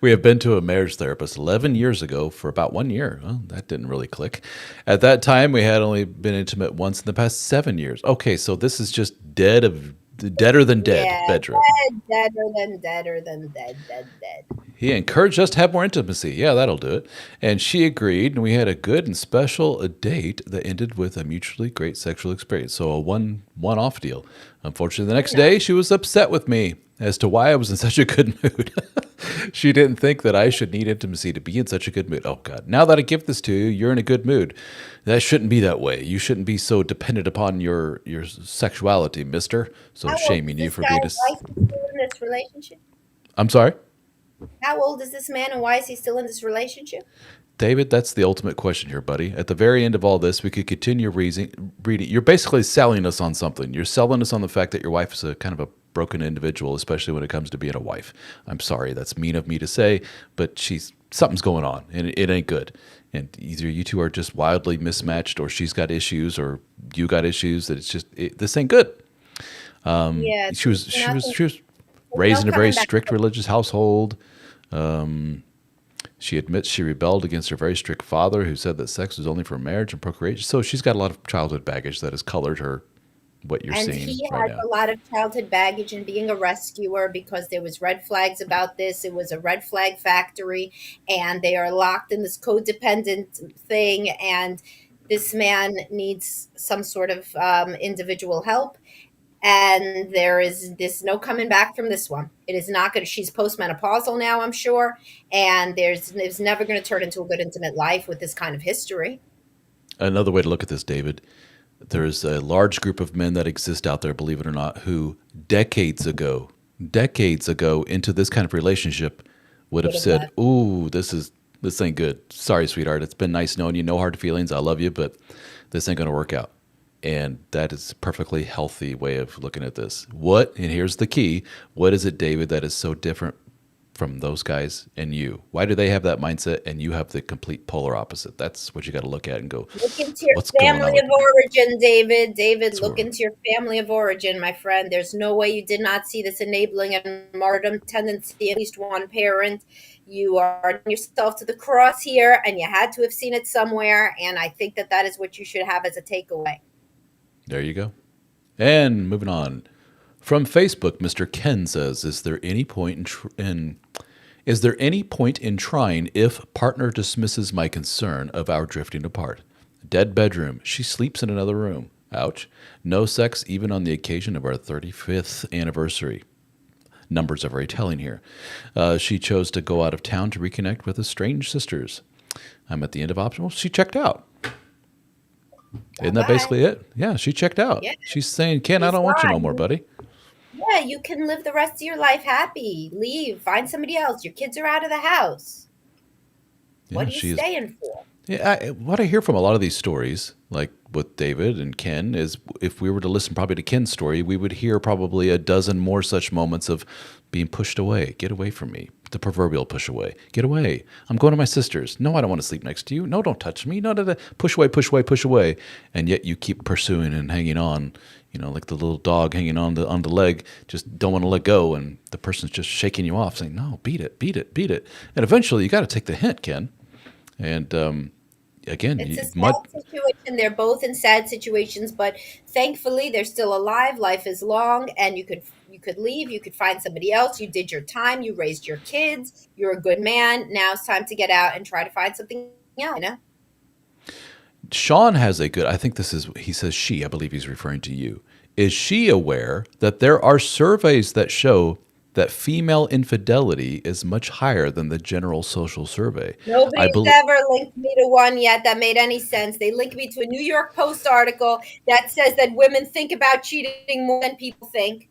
we have been to a marriage therapist 11 years ago for about 1 year. Well, that didn't really click. At that time, we had only been intimate once in the past 7 years. Okay, so this is just deader than dead Yeah, bedroom. deader than dead, dead, dead. He encouraged us to have more intimacy. Yeah, that'll do it. And she agreed, and we had a good and special date that ended with a mutually great sexual experience. So a one-off deal. Unfortunately, the Very next day nice. she was upset with me as to why I was in such a good mood. She didn't think that I should need intimacy to be in such a good mood. Oh God! Now that I give this to you, you're in a good mood. That shouldn't be that way. You shouldn't be so dependent upon your sexuality, Mister. So How old is shaming you this for guy being a. and why is he still in this relationship? I'm sorry. How old is this man and why is he still in this relationship? David, that's the ultimate question here, buddy. At the very end of all this, we could continue reading. You're basically selling us on something. You're selling us on the fact that your wife is a kind of a broken individual, especially when it comes to being a wife. I'm sorry, that's mean of me to say, but something's going on, and it ain't good. And either you two are just wildly mismatched, or she's got issues, or you got issues. That it's just this ain't good. Yeah, She was there's she was nothing, she was there's raised no in a very coming back. strict religious household. She admits she rebelled against her very strict father, who said that sex was only for marriage and procreation. So she's got a lot of childhood baggage that has colored her, what you're And seeing he right has now. a lot of childhood baggage in being a rescuer because there was red flags about this. It was a red flag factory, and they are locked in this codependent thing. And this man needs some sort of individual help. And there's no coming back from this one. It is not going to. She's postmenopausal now, I'm sure, and there's never going to turn into a good intimate life with this kind of history. Another way to look at this, David, there's a large group of men that exist out there, believe it or not, who decades ago into this kind of relationship would have Would have said, left. "Ooh, this ain't good. Sorry, sweetheart. It's been nice knowing you. No hard feelings. I love you, but this ain't going to work out." And that is a perfectly healthy way of looking at this. And here's the key, what is it, David, that is so different from those guys and you? Why do they have that mindset and you have the complete polar opposite? That's what you got to look at and go, Look into your what's going on family with of me? origin, David. David, That's look where, into your family of origin, my friend. There's no way you did not see this enabling and martyrdom tendency in at least one parent. You are naailing yourself to the cross here, and you had to have seen it somewhere. And I think that that is what you should have as a takeaway. there you go. And moving on. From Facebook, Mr. Ken says, is there any point in trying if partner dismisses my concern of our drifting apart? Dead bedroom. She sleeps in another room. Ouch. No sex even on the occasion of our 35th anniversary. Numbers are very telling here. She chose to go out of town to reconnect with estranged sisters. I'm at the end of option. Well, she checked out. Bye Isn't that bye. basically it? Yeah, she checked out. Yeah, She's saying, Ken, I she's don't want you no more, gone. buddy. Yeah, you can live the rest of your life happy. Leave, find somebody else. Your kids are out of the house. What Yeah, are you she is. staying for? Yeah, what I hear from a lot of these stories, like with David and Ken, is if we were to listen probably to Ken's story, we would hear probably a dozen more such moments of being pushed away. Get away from me. The proverbial push away. Get away. I'm going to my sister's. No, I don't want to sleep next to you. No, don't touch me. No, no, no. Push away, push away, push away. And yet you keep pursuing and hanging on, like the little dog hanging on the leg, just don't want to let go. And the person's just shaking you off, saying, no, beat it, beat it, beat it. And eventually you got to take the hint, Ken. And again, It's a sad situation. They're both in sad situations, but thankfully they're still alive. Life is long, and you could leave. You could find somebody else. You did your time. You raised your kids. You're a good man. Now it's time to get out and try to find something else. Sean has a good, I think he says she, I believe he's referring to you. Is she aware that there are surveys that show that female infidelity is much higher than the general social survey? I Nobody's believe, ever linked me to one yet that made any sense. They link me to a New York Post article that says that women think about cheating more than people think.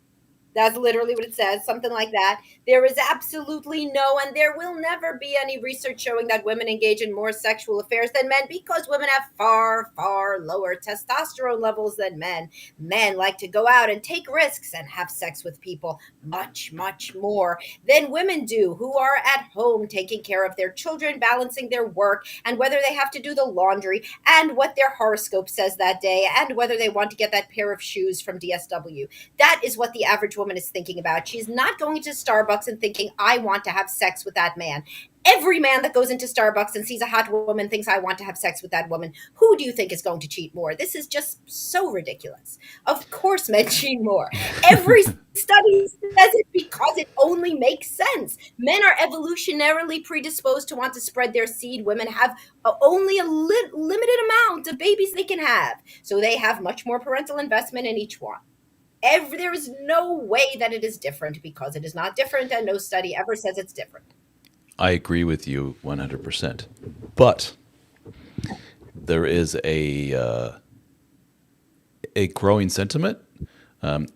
That's literally what it says, something like that. There is absolutely no, and there will never be any research showing that women engage in more sexual affairs than men because women have far, far lower testosterone levels than men. Men like to go out and take risks and have sex with people much, much more than women do, who are at home taking care of their children, balancing their work, and whether they have to do the laundry, and what their horoscope says that day, and whether they want to get that pair of shoes from DSW. That is what the average woman is thinking about. She's not going to Starbucks and thinking, I want to have sex with that man. Every man that goes into Starbucks and sees a hot woman thinks, I want to have sex with that woman. Who do you think is going to cheat more? This is just so ridiculous. Of course, men cheat more. Every study says it because it only makes sense. Men are evolutionarily predisposed to want to spread their seed. Women have only a limited amount of babies they can have. So they have much more parental investment in each one. There is no way that it is different, because it is not different, and no study ever says it's different. I agree with you 100%. But there is a growing sentiment, a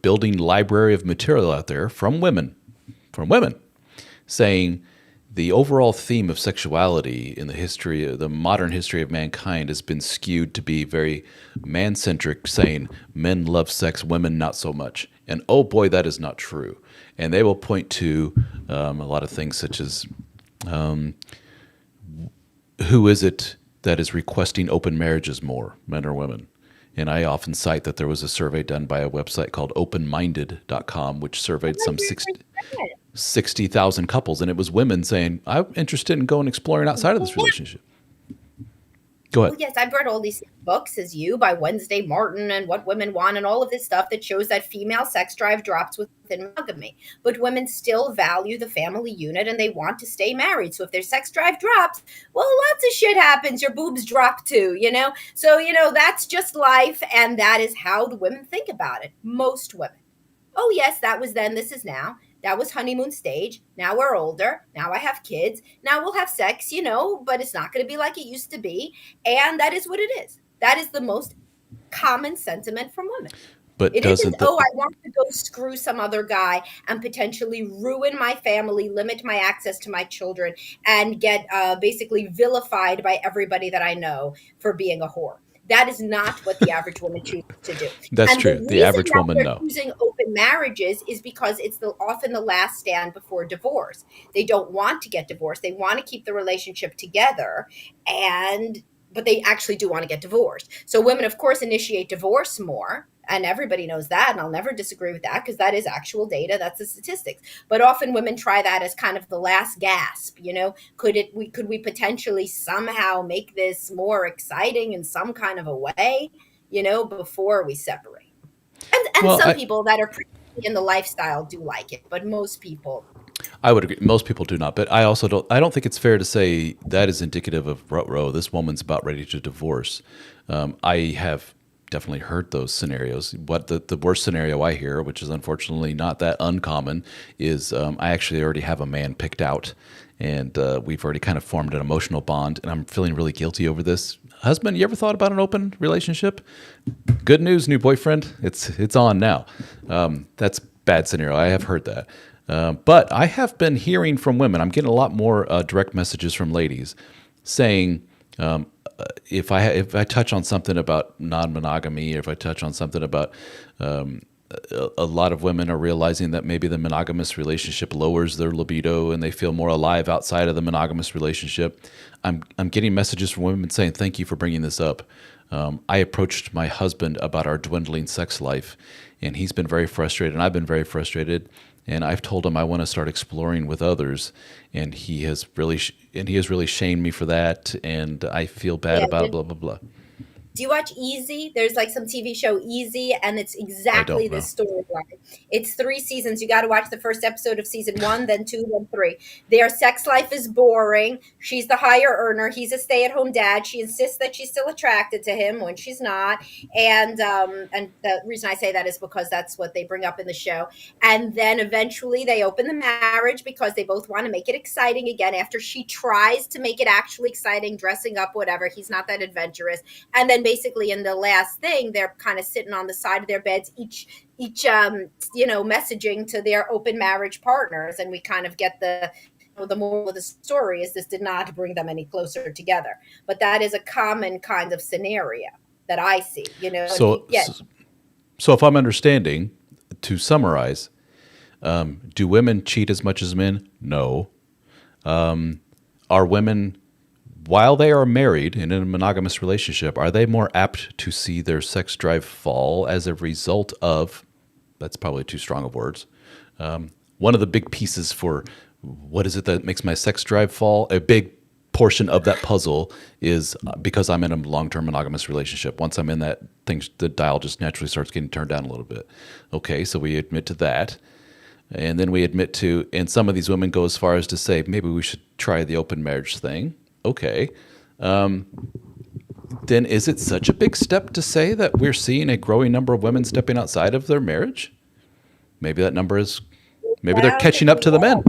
building library of material out there from women, saying the overall theme of sexuality in the modern history of mankind has been skewed to be very man-centric, saying men love sex, women not so much. And oh boy, that is not true. And they will point to a lot of things such as who is it that is requesting open marriages more, men or women? And I often cite that there was a survey done by a website called openminded.com, which surveyed some 60,000 couples. And it was women saying, I'm interested in going exploring outside of this relationship. Go ahead. Well, yes, I've read all these books as you by Wednesday Martin and What Women Want and all of this stuff that shows that female sex drive drops within monogamy. But women still value the family unit and they want to stay married. So if their sex drive drops, well, lots of shit happens. Your boobs drop too, you know? So, that's just life. And that is how the women think about it. Most women. Oh, yes, that was then, this is now. That was honeymoon stage. Now we're older. Now I have kids. Now we'll have sex, but it's not going to be like it used to be. And that is what it is. That is the most common sentiment from women. But it isn't, I want to go screw some other guy and potentially ruin my family, limit my access to my children, and get basically vilified by everybody that I know for being a whore. That is not what the average woman chooses to do. That's true. The average woman, no. Choosing open marriages is because it's often the last stand before divorce. They don't want to get divorced. They want to keep the relationship together, but they actually do want to get divorced. So women, of course, initiate divorce more. And everybody knows that, and I'll never disagree with that because that is actual data. That's the statistics. But often women try that as kind of the last gasp. Could we potentially somehow make this more exciting in some kind of a way, before we separate? And some people that are pretty in the lifestyle do like it, but most people. I would agree. Most people do not, but I also don't. I don't think it's fair to say that is indicative of ruh-roh. This woman's about ready to divorce. I have definitely heard those scenarios. What the worst scenario I hear, which is unfortunately not that uncommon, is I actually already have a man picked out, and we've already kind of formed an emotional bond, and I'm feeling really guilty over this. Husband, you ever thought about an open relationship? Good news, new boyfriend. It's on now. That's bad scenario. I have heard that. But I have been hearing from women. I'm getting a lot more direct messages from ladies saying, if I touch on something about non-monogamy, or if I touch on something about a lot of women are realizing that maybe the monogamous relationship lowers their libido and they feel more alive outside of the monogamous relationship. I'm getting messages from women saying, thank you for bringing this up. I approached my husband about our dwindling sex life, and he's been very frustrated, and I've been very frustrated. And I've told him I want to start exploring with others, and he has really shamed me for that, and I feel bad about it, blah blah blah. Do you watch Easy? There's like some TV show Easy, and it's exactly this storyline. It's 3 seasons. You got to watch the first episode of season 1, then 2, then 3. Their sex life is boring. She's the higher earner. He's a stay-at-home dad. She insists that she's still attracted to him when she's not. And the reason I say that is because that's what they bring up in the show. And then eventually they open the marriage because they both want to make it exciting again after she tries to make it actually exciting, dressing up, whatever. He's not that adventurous. And then basically in the last thing, they're kind of sitting on the side of their beds, each messaging to their open marriage partners, and we kind of get the moral of the story is this did not bring them any closer together. But that is a common kind of scenario that I see. If So, so if I'm understanding, to summarize, do women cheat as much as men? No. Are women, while they are married and in a monogamous relationship, are they more apt to see their sex drive fall as a result of, that's probably too strong of words, one of the big pieces for what is it that makes my sex drive fall? A big portion of that puzzle is because I'm in a long-term monogamous relationship. Once I'm in that thing, the dial just naturally starts getting turned down a little bit. Okay, so we admit to that. And then we admit to, and some of these women go as far as to say, maybe we should try the open marriage thing. Okay. Then is it such a big step to say that we're seeing a growing number of women stepping outside of their marriage? Maybe that number is, maybe they're catching up to the men.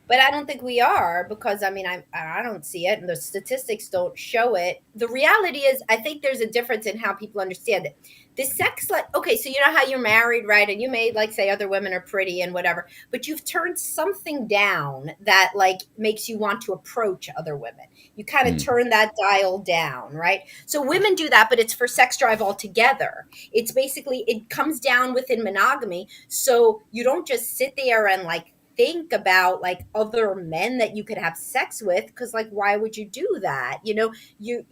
But I don't think we are, because I don't see it, and the statistics don't show it. The reality is, I think there's a difference in how people understand it. The sex, okay, so you know how you're married, right? And you may say other women are pretty and whatever, but you've turned something down that makes you want to approach other women. You kind of turn that dial down, right? So women do that, but it's for sex drive altogether. It's basically, it comes down within monogamy. So you don't just sit there and think about other men that you could have sex with, because why would you do that? You're you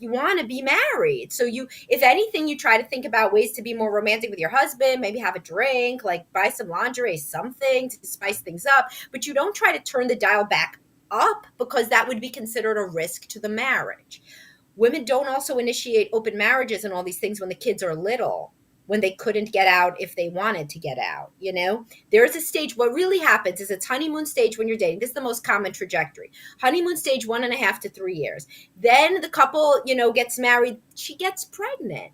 want to be married, so if anything, you try to think about ways to be more romantic with your husband, maybe have a drink, buy some lingerie, something to spice things up, but you don't try to turn the dial back up, because that would be considered a risk to the marriage. Women don't also initiate open marriages and all these things when the kids are little, when they couldn't get out if they wanted to get out. There's a stage. What really happens is it's honeymoon stage when you're dating. This is the most common trajectory. Honeymoon stage, 1.5 to 3 years. Then the couple, gets married. She gets pregnant,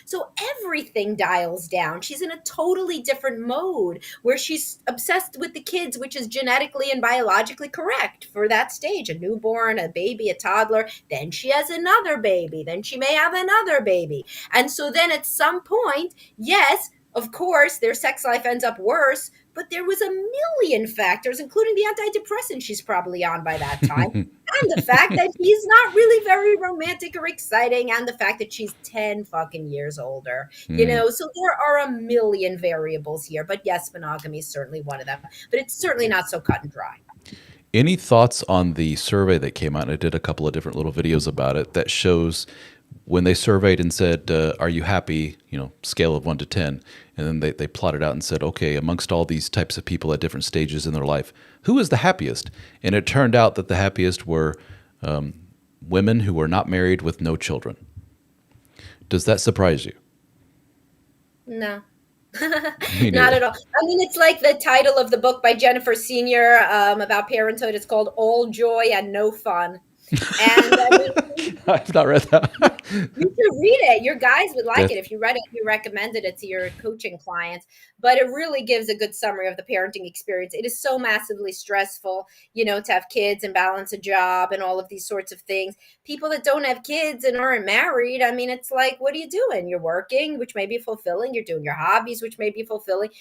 so everything dials down. She's in a totally different mode where she's obsessed with the kids, which is genetically and biologically correct for that stage. A newborn, a baby, a toddler. Then she has another baby. Then she may have another baby. And so then at some point, yes, of course, their sex life ends up worse, but there was a million factors, including the antidepressant she's probably on by that time, and the fact that he's not really very romantic or exciting, and the fact that she's 10 fucking years older. So there are a million variables here, but yes, monogamy is certainly one of them, but it's certainly not so cut and dry. Any thoughts on the survey that came out? And I did a couple of different little videos about it that shows when they surveyed and said, are you happy, scale of 1 to 10, and then they plotted out and said, okay, amongst all these types of people at different stages in their life, who is the happiest? And it turned out that the happiest were women who were not married with no children. Does that surprise you? No. Not at all. It's like the title of the book by Jennifer Senior about parenthood. It's called All Joy and No Fun. And I've not read that. You should read it. Your guys would like it. If you read it, you recommended it to your coaching clients. But it really gives a good summary of the parenting experience. It is so massively stressful, to have kids and balance a job and all of these sorts of things. People that don't have kids and aren't married, it's what are you doing? You're working, which may be fulfilling. You're doing your hobbies, which may be fulfilling.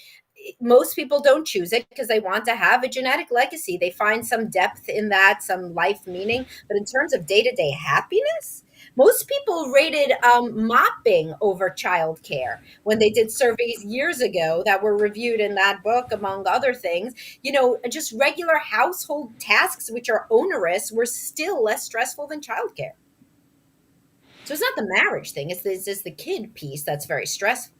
Most people don't choose it because they want to have a genetic legacy. They find some depth in that, some life meaning. But in terms of day-to-day happiness, most people rated mopping over childcare when they did surveys years ago that were reviewed in that book, among other things. Just regular household tasks, which are onerous, were still less stressful than childcare. So it's not the marriage thing. It's just the kid piece that's very stressful.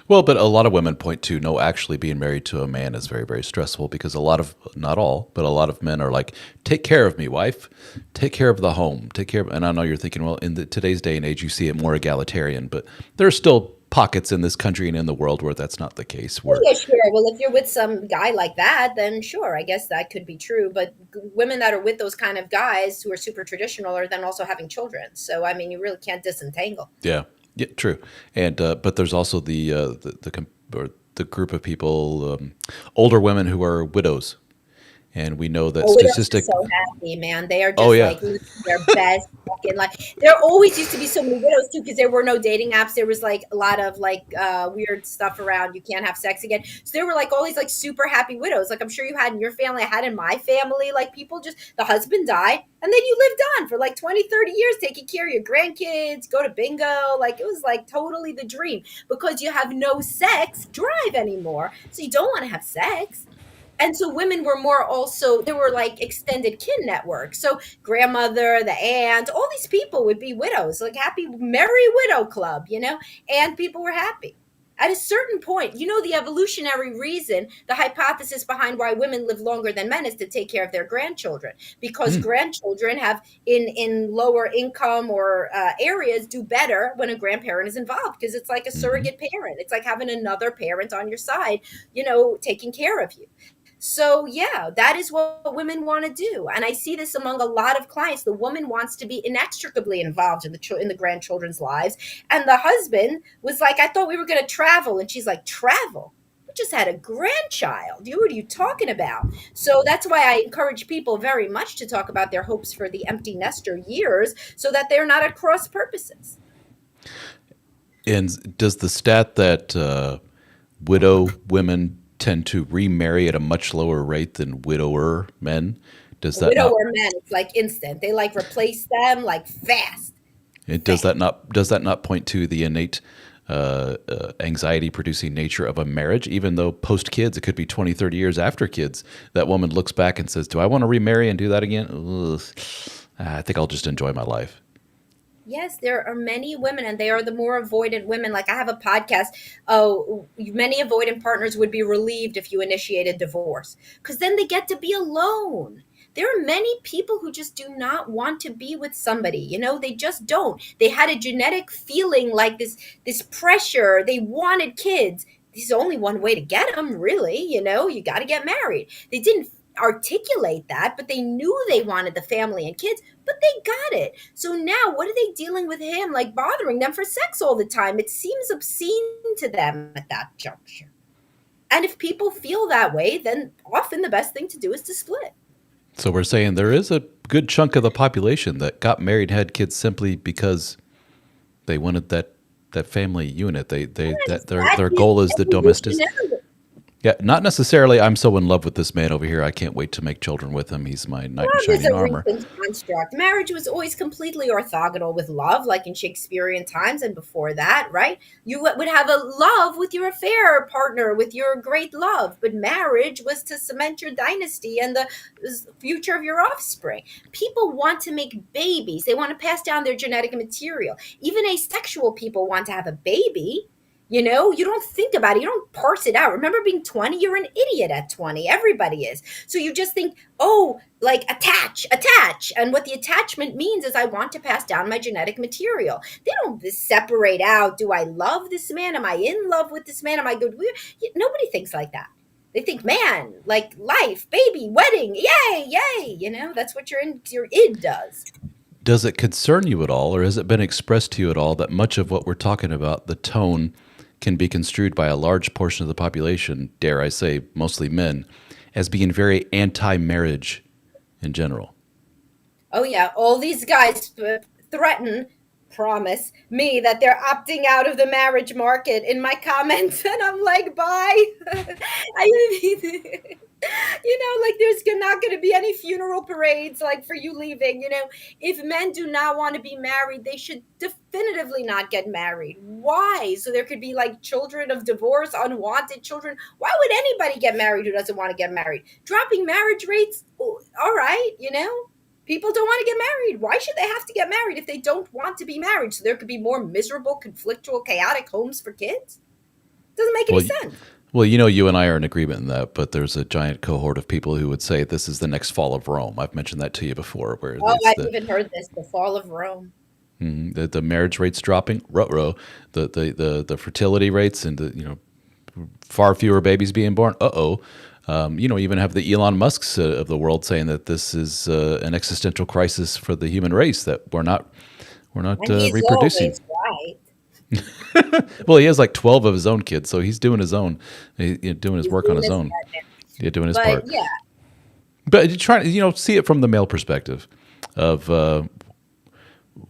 Well, but a lot of women point to, no, actually being married to a man is very, very stressful, because not all, but a lot of men are like, take care of me, wife, take care of the home, and I know you're thinking, well, in today's day and age, you see it more egalitarian, but there are still pockets in this country and in the world where that's not the case. Yeah, sure. Well, if you're with some guy like that, then sure, I guess that could be true. But women that are with those kind of guys who are super traditional are then also having children. So, you really can't disentangle. Yeah. Yeah, true. And but there's also the group of people, older women who are widows, and we know that Oh, widows are statistic. so happy, man. They are Oh just yeah. like living their best fucking life. There always used to be so many widows too, because there were no dating apps. There was like a lot of like weird stuff around. You can't have sex again. So there were like all these like super happy widows. Like I'm sure you had in your family. I had in my family. Like people just the husband died and then you lived on for like 20, 30 years, taking care of your grandkids, go to bingo. Like it was like totally the dream because you have no sex drive anymore. So you don't want to have sex. And so women were more also there were like extended kin networks, so grandmother, the aunt, all these people would be widows, like happy merry widow club, and people were happy at a certain point. The evolutionary reason, the hypothesis behind why women live longer than men is to take care of their grandchildren, because Mm, grandchildren have in lower income or areas do better when a grandparent is involved, because it's like a hmm. surrogate parent. It's like having another parent on your side, taking care of you. So, yeah, that is what women want to do. And I see this among a lot of clients. The woman wants to be inextricably involved in the grandchildren's lives. And the husband was like, I thought we were going to travel. And she's like, travel? We just had a grandchild. What are you talking about? So that's why I encourage people very much to talk about their hopes for the empty nester years so that they're not at cross purposes. And does the stat that widow women tend to remarry at a much lower rate than widower men, does that not Widower men, it's like instant. They like replace them like fast, it fast. does that not point to the innate anxiety producing nature of a marriage? Even though post kids, it could be 20, 30 years after kids, that woman looks back and says, do I want to remarry and do that again? Ugh, I think I'll just enjoy my life. Yes, there are many women, and they are the more avoidant women. Like I have a podcast. Oh, many avoidant partners would be relieved if you initiated divorce because then they get to be alone. There are many people who just do not want to be with somebody. They just don't. They had a genetic feeling like this pressure. They wanted kids. There's only one way to get them, really. You got to get married. They didn't articulate that, but they knew they wanted the family and kids, but they got it. So now what are they dealing with him, like bothering them for sex all the time? It seems obscene to them at that juncture. And if people feel that way, then often the best thing to do is to split. So we're saying there is a good chunk of the population that got married and had kids simply because they wanted that family unit. That Yes, their that is goal is the domestic. evolutionary. Yeah, not necessarily. I'm so in love with this man over here. I can't wait to make children with him. He's my knight in Love is shining a armor. recent construct. Marriage was always completely orthogonal with love, like in Shakespearean times and before that, right? You would have a love with your affair partner, with your great love, but marriage was to cement your dynasty and the future of your offspring. People want to make babies, they want to pass down their genetic material. Even asexual people want to have a baby. You don't think about it. You don't parse it out. Remember being 20? You're an idiot at 20. Everybody is. So you just think, oh, like attach. And what the attachment means is I want to pass down my genetic material. They don't separate out. Do I love this man? Am I in love with this man? Am I good? Nobody thinks like that. They think, man, like life, baby, wedding, yay, yay. That's what your id does. Does it concern you at all, or has it been expressed to you at all that much of what we're talking about, the tone, can be construed by a large portion of the population, dare I say, mostly men, as being very anti-marriage in general? Oh yeah, all these guys threaten, promise me that they're opting out of the marriage market in my comments, and I'm like, bye. I mean, like there's not going to be any funeral parades like for you leaving. If men do not want to be married, they should definitively not get married. Why? So there could be like children of divorce, unwanted children. Why would anybody get married who doesn't want to get married? Dropping marriage rates, all right. People don't want to get married. Why should they have to get married if they don't want to be married? So there could be more miserable, conflictual, chaotic homes for kids? Doesn't make any Well, sense. well, you and I are in agreement in that, but there's a giant cohort of people who would say this is the next fall of Rome. I've mentioned that to you before, where Oh, it's I've even heard this, the fall of Rome. the marriage rates dropping, ruh-roh, the fertility rates, and the far fewer babies being born. Even have the Elon Musks of the world saying that this is an existential crisis for the human race, that we're not And he's reproducing. always right. Well, he has like 12 of his own kids, so he's doing his own, doing his He's work on doing his his own. part. Yeah, doing his But part. yeah, But you try to, see it from the male perspective of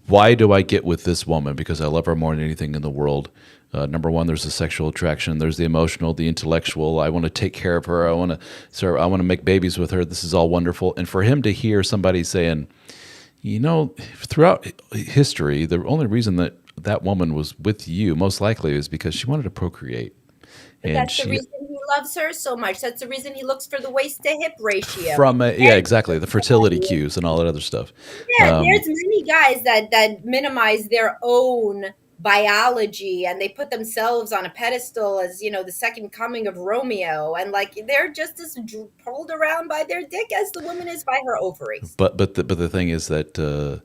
why do I get with this woman? Because I love her more than anything in the world. Number one, there's the sexual attraction. There's the emotional, the intellectual. I want to take care of her. I want to make babies with her. This is all wonderful. And for him to hear somebody saying, throughout history, the only reason that that woman was with you most likely is because she wanted to procreate, But and that's the she reason he loves her so much. That's the reason he looks for the waist to hip ratio. yeah, exactly, the fertility cues and all that other stuff. Yeah, there's many guys that minimize their own biology and they put themselves on a pedestal as the second coming of Romeo, and like they're just as pulled around by their dick as the woman is by her ovaries. But the thing is that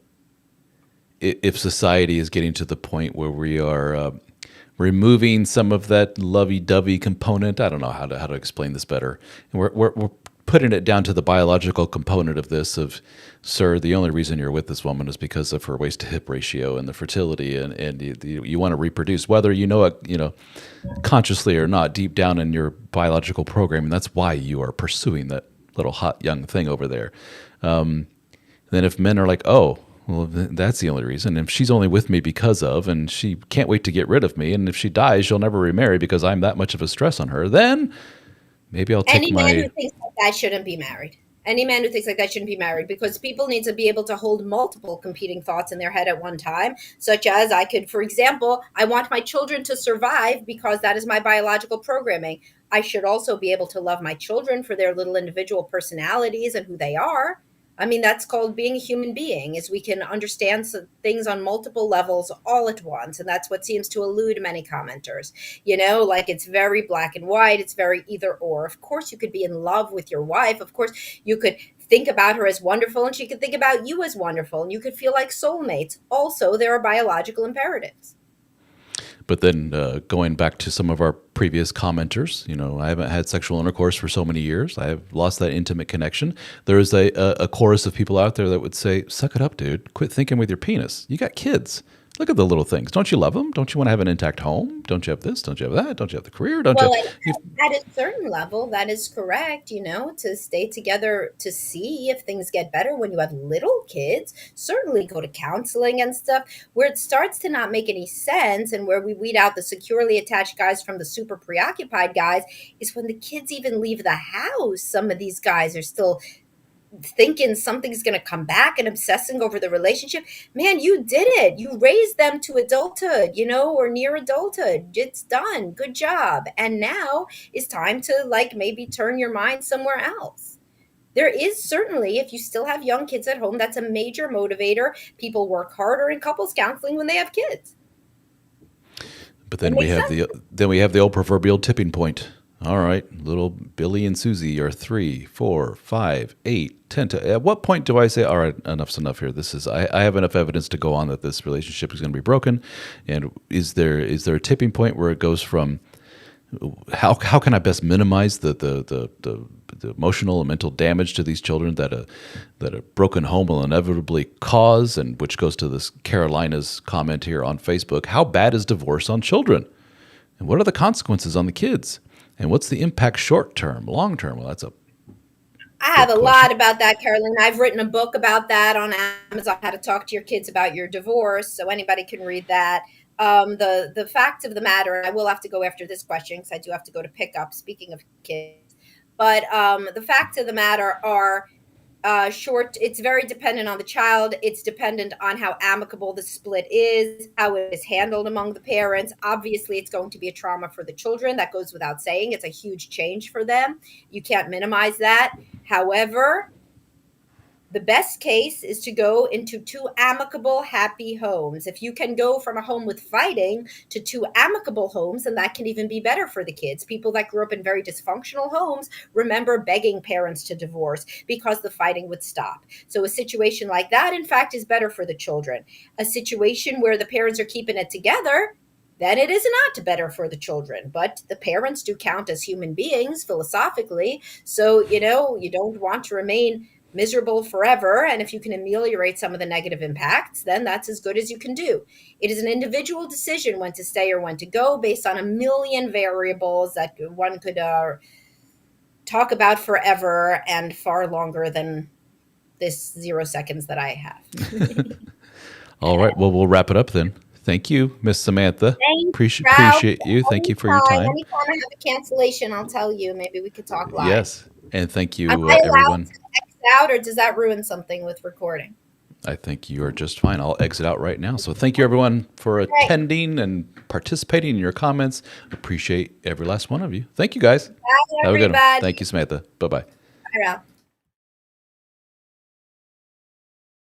if society is getting to the point where we are removing some of that lovey-dovey component, I don't know how to explain this better. And we're putting it down to the biological component of this. Of, sir, the only reason you're with this woman is because of her waist to hip ratio and the fertility, and you want to reproduce, whether you know it, consciously or not, deep down in your biological programming. That's why you are pursuing that little hot young thing over there. Then if men are like, oh, well, that's the only reason. If she's only with me because of, and she can't wait to get rid of me, and if she dies, she'll never remarry because I'm that much of a stress on her, then maybe I'll take Any man who my. thinks like that shouldn't be married. Any man who thinks like that shouldn't be married, because people need to be able to hold multiple competing thoughts in their head at one time, such as I could, for example, I want my children to survive because that is my biological programming. I should also be able to love my children for their little individual personalities and who they are. I mean, that's called being a human being, is we can understand some things on multiple levels all at once. And that's what seems to elude many commenters. Like it's very black and white. It's very either or. Of course, you could be in love with your wife. Of course, you could think about her as wonderful and she could think about you as wonderful. And you could feel like soulmates. Also, there are biological imperatives. But then going back to some of our previous commenters, I haven't had sexual intercourse for so many years. I have lost that intimate connection. There is a chorus of people out there that would say, suck it up, dude. Quit thinking with your penis. You got kids. Look at the little things. Don't you love them? Don't you want to have an intact home? Don't you have this? Don't you have that? Don't you have the career? Don't you? Well, at a certain level, that is correct, to stay together to see if things get better when you have little kids. Certainly go to counseling and stuff. Where it starts to not make any sense and where we weed out the securely attached guys from the super preoccupied guys is when the kids even leave the house. Some of these guys are still thinking something's going to come back and obsessing over the relationship. Man, you did it. You raised them to adulthood, or near adulthood. It's done. Good job. And now it's time to maybe turn your mind somewhere else. There is certainly, if you still have young kids at home, that's a major motivator. People work harder in couples counseling when they have kids. But then we have the old proverbial tipping point. All right, little Billy and Susie are 3, 4, 5, 8, 10. At what point do I say, all right, enough's enough here? I have enough evidence to go on that this relationship is going to be broken. And is there a tipping point where it goes from how can I best minimize the emotional and mental damage to these children that a broken home will inevitably cause, and which goes to this Carolina's comment here on Facebook. How bad is divorce on children? And what are the consequences on the kids? And what's the impact short term, long term? Well, that's I have a lot about that, Carolyn. I've written a book about that on Amazon, how to talk to your kids about your divorce. So anybody can read that. The fact of the matter, and I will have to go after this question because I do have to go to pick up, speaking of kids. But the facts of the matter are short. It's very dependent on the child. It's dependent on how amicable the split is, how it is handled among the parents. Obviously, it's going to be a trauma for the children. That goes without saying. It's a huge change for them. You can't minimize that. However, the best case is to go into two amicable, happy homes. If you can go from a home with fighting to two amicable homes, then that can even be better for the kids. People that grew up in very dysfunctional homes remember begging parents to divorce because the fighting would stop. So a situation like that, in fact, is better for the children. A situation where the parents are keeping it together, then it is not better for the children. But the parents do count as human beings philosophically. So, you don't want to remain miserable forever. And if you can ameliorate some of the negative impacts, then that's as good as you can do. It is an individual decision when to stay or when to go based on a million variables that one could talk about forever and far longer than this 0 seconds that I have. All right. Well, we'll wrap it up then. Thank you, Miss Samantha. Thanks, Ralph. Appreciate you. Thank you for your Anytime, time. anytime I have a cancellation, I'll tell you. Maybe we could talk live. Yes. And thank Am you, I allowed everyone. to exit out, or does that ruin something with recording? I think you are just fine. I'll exit out right now. So thank you, everyone, for Great. attending and participating in your comments. Appreciate every last one of you. Thank you, guys. Bye, Have a good one. everybody. Thank you, Samantha. Bye-bye. Bye, Ralph.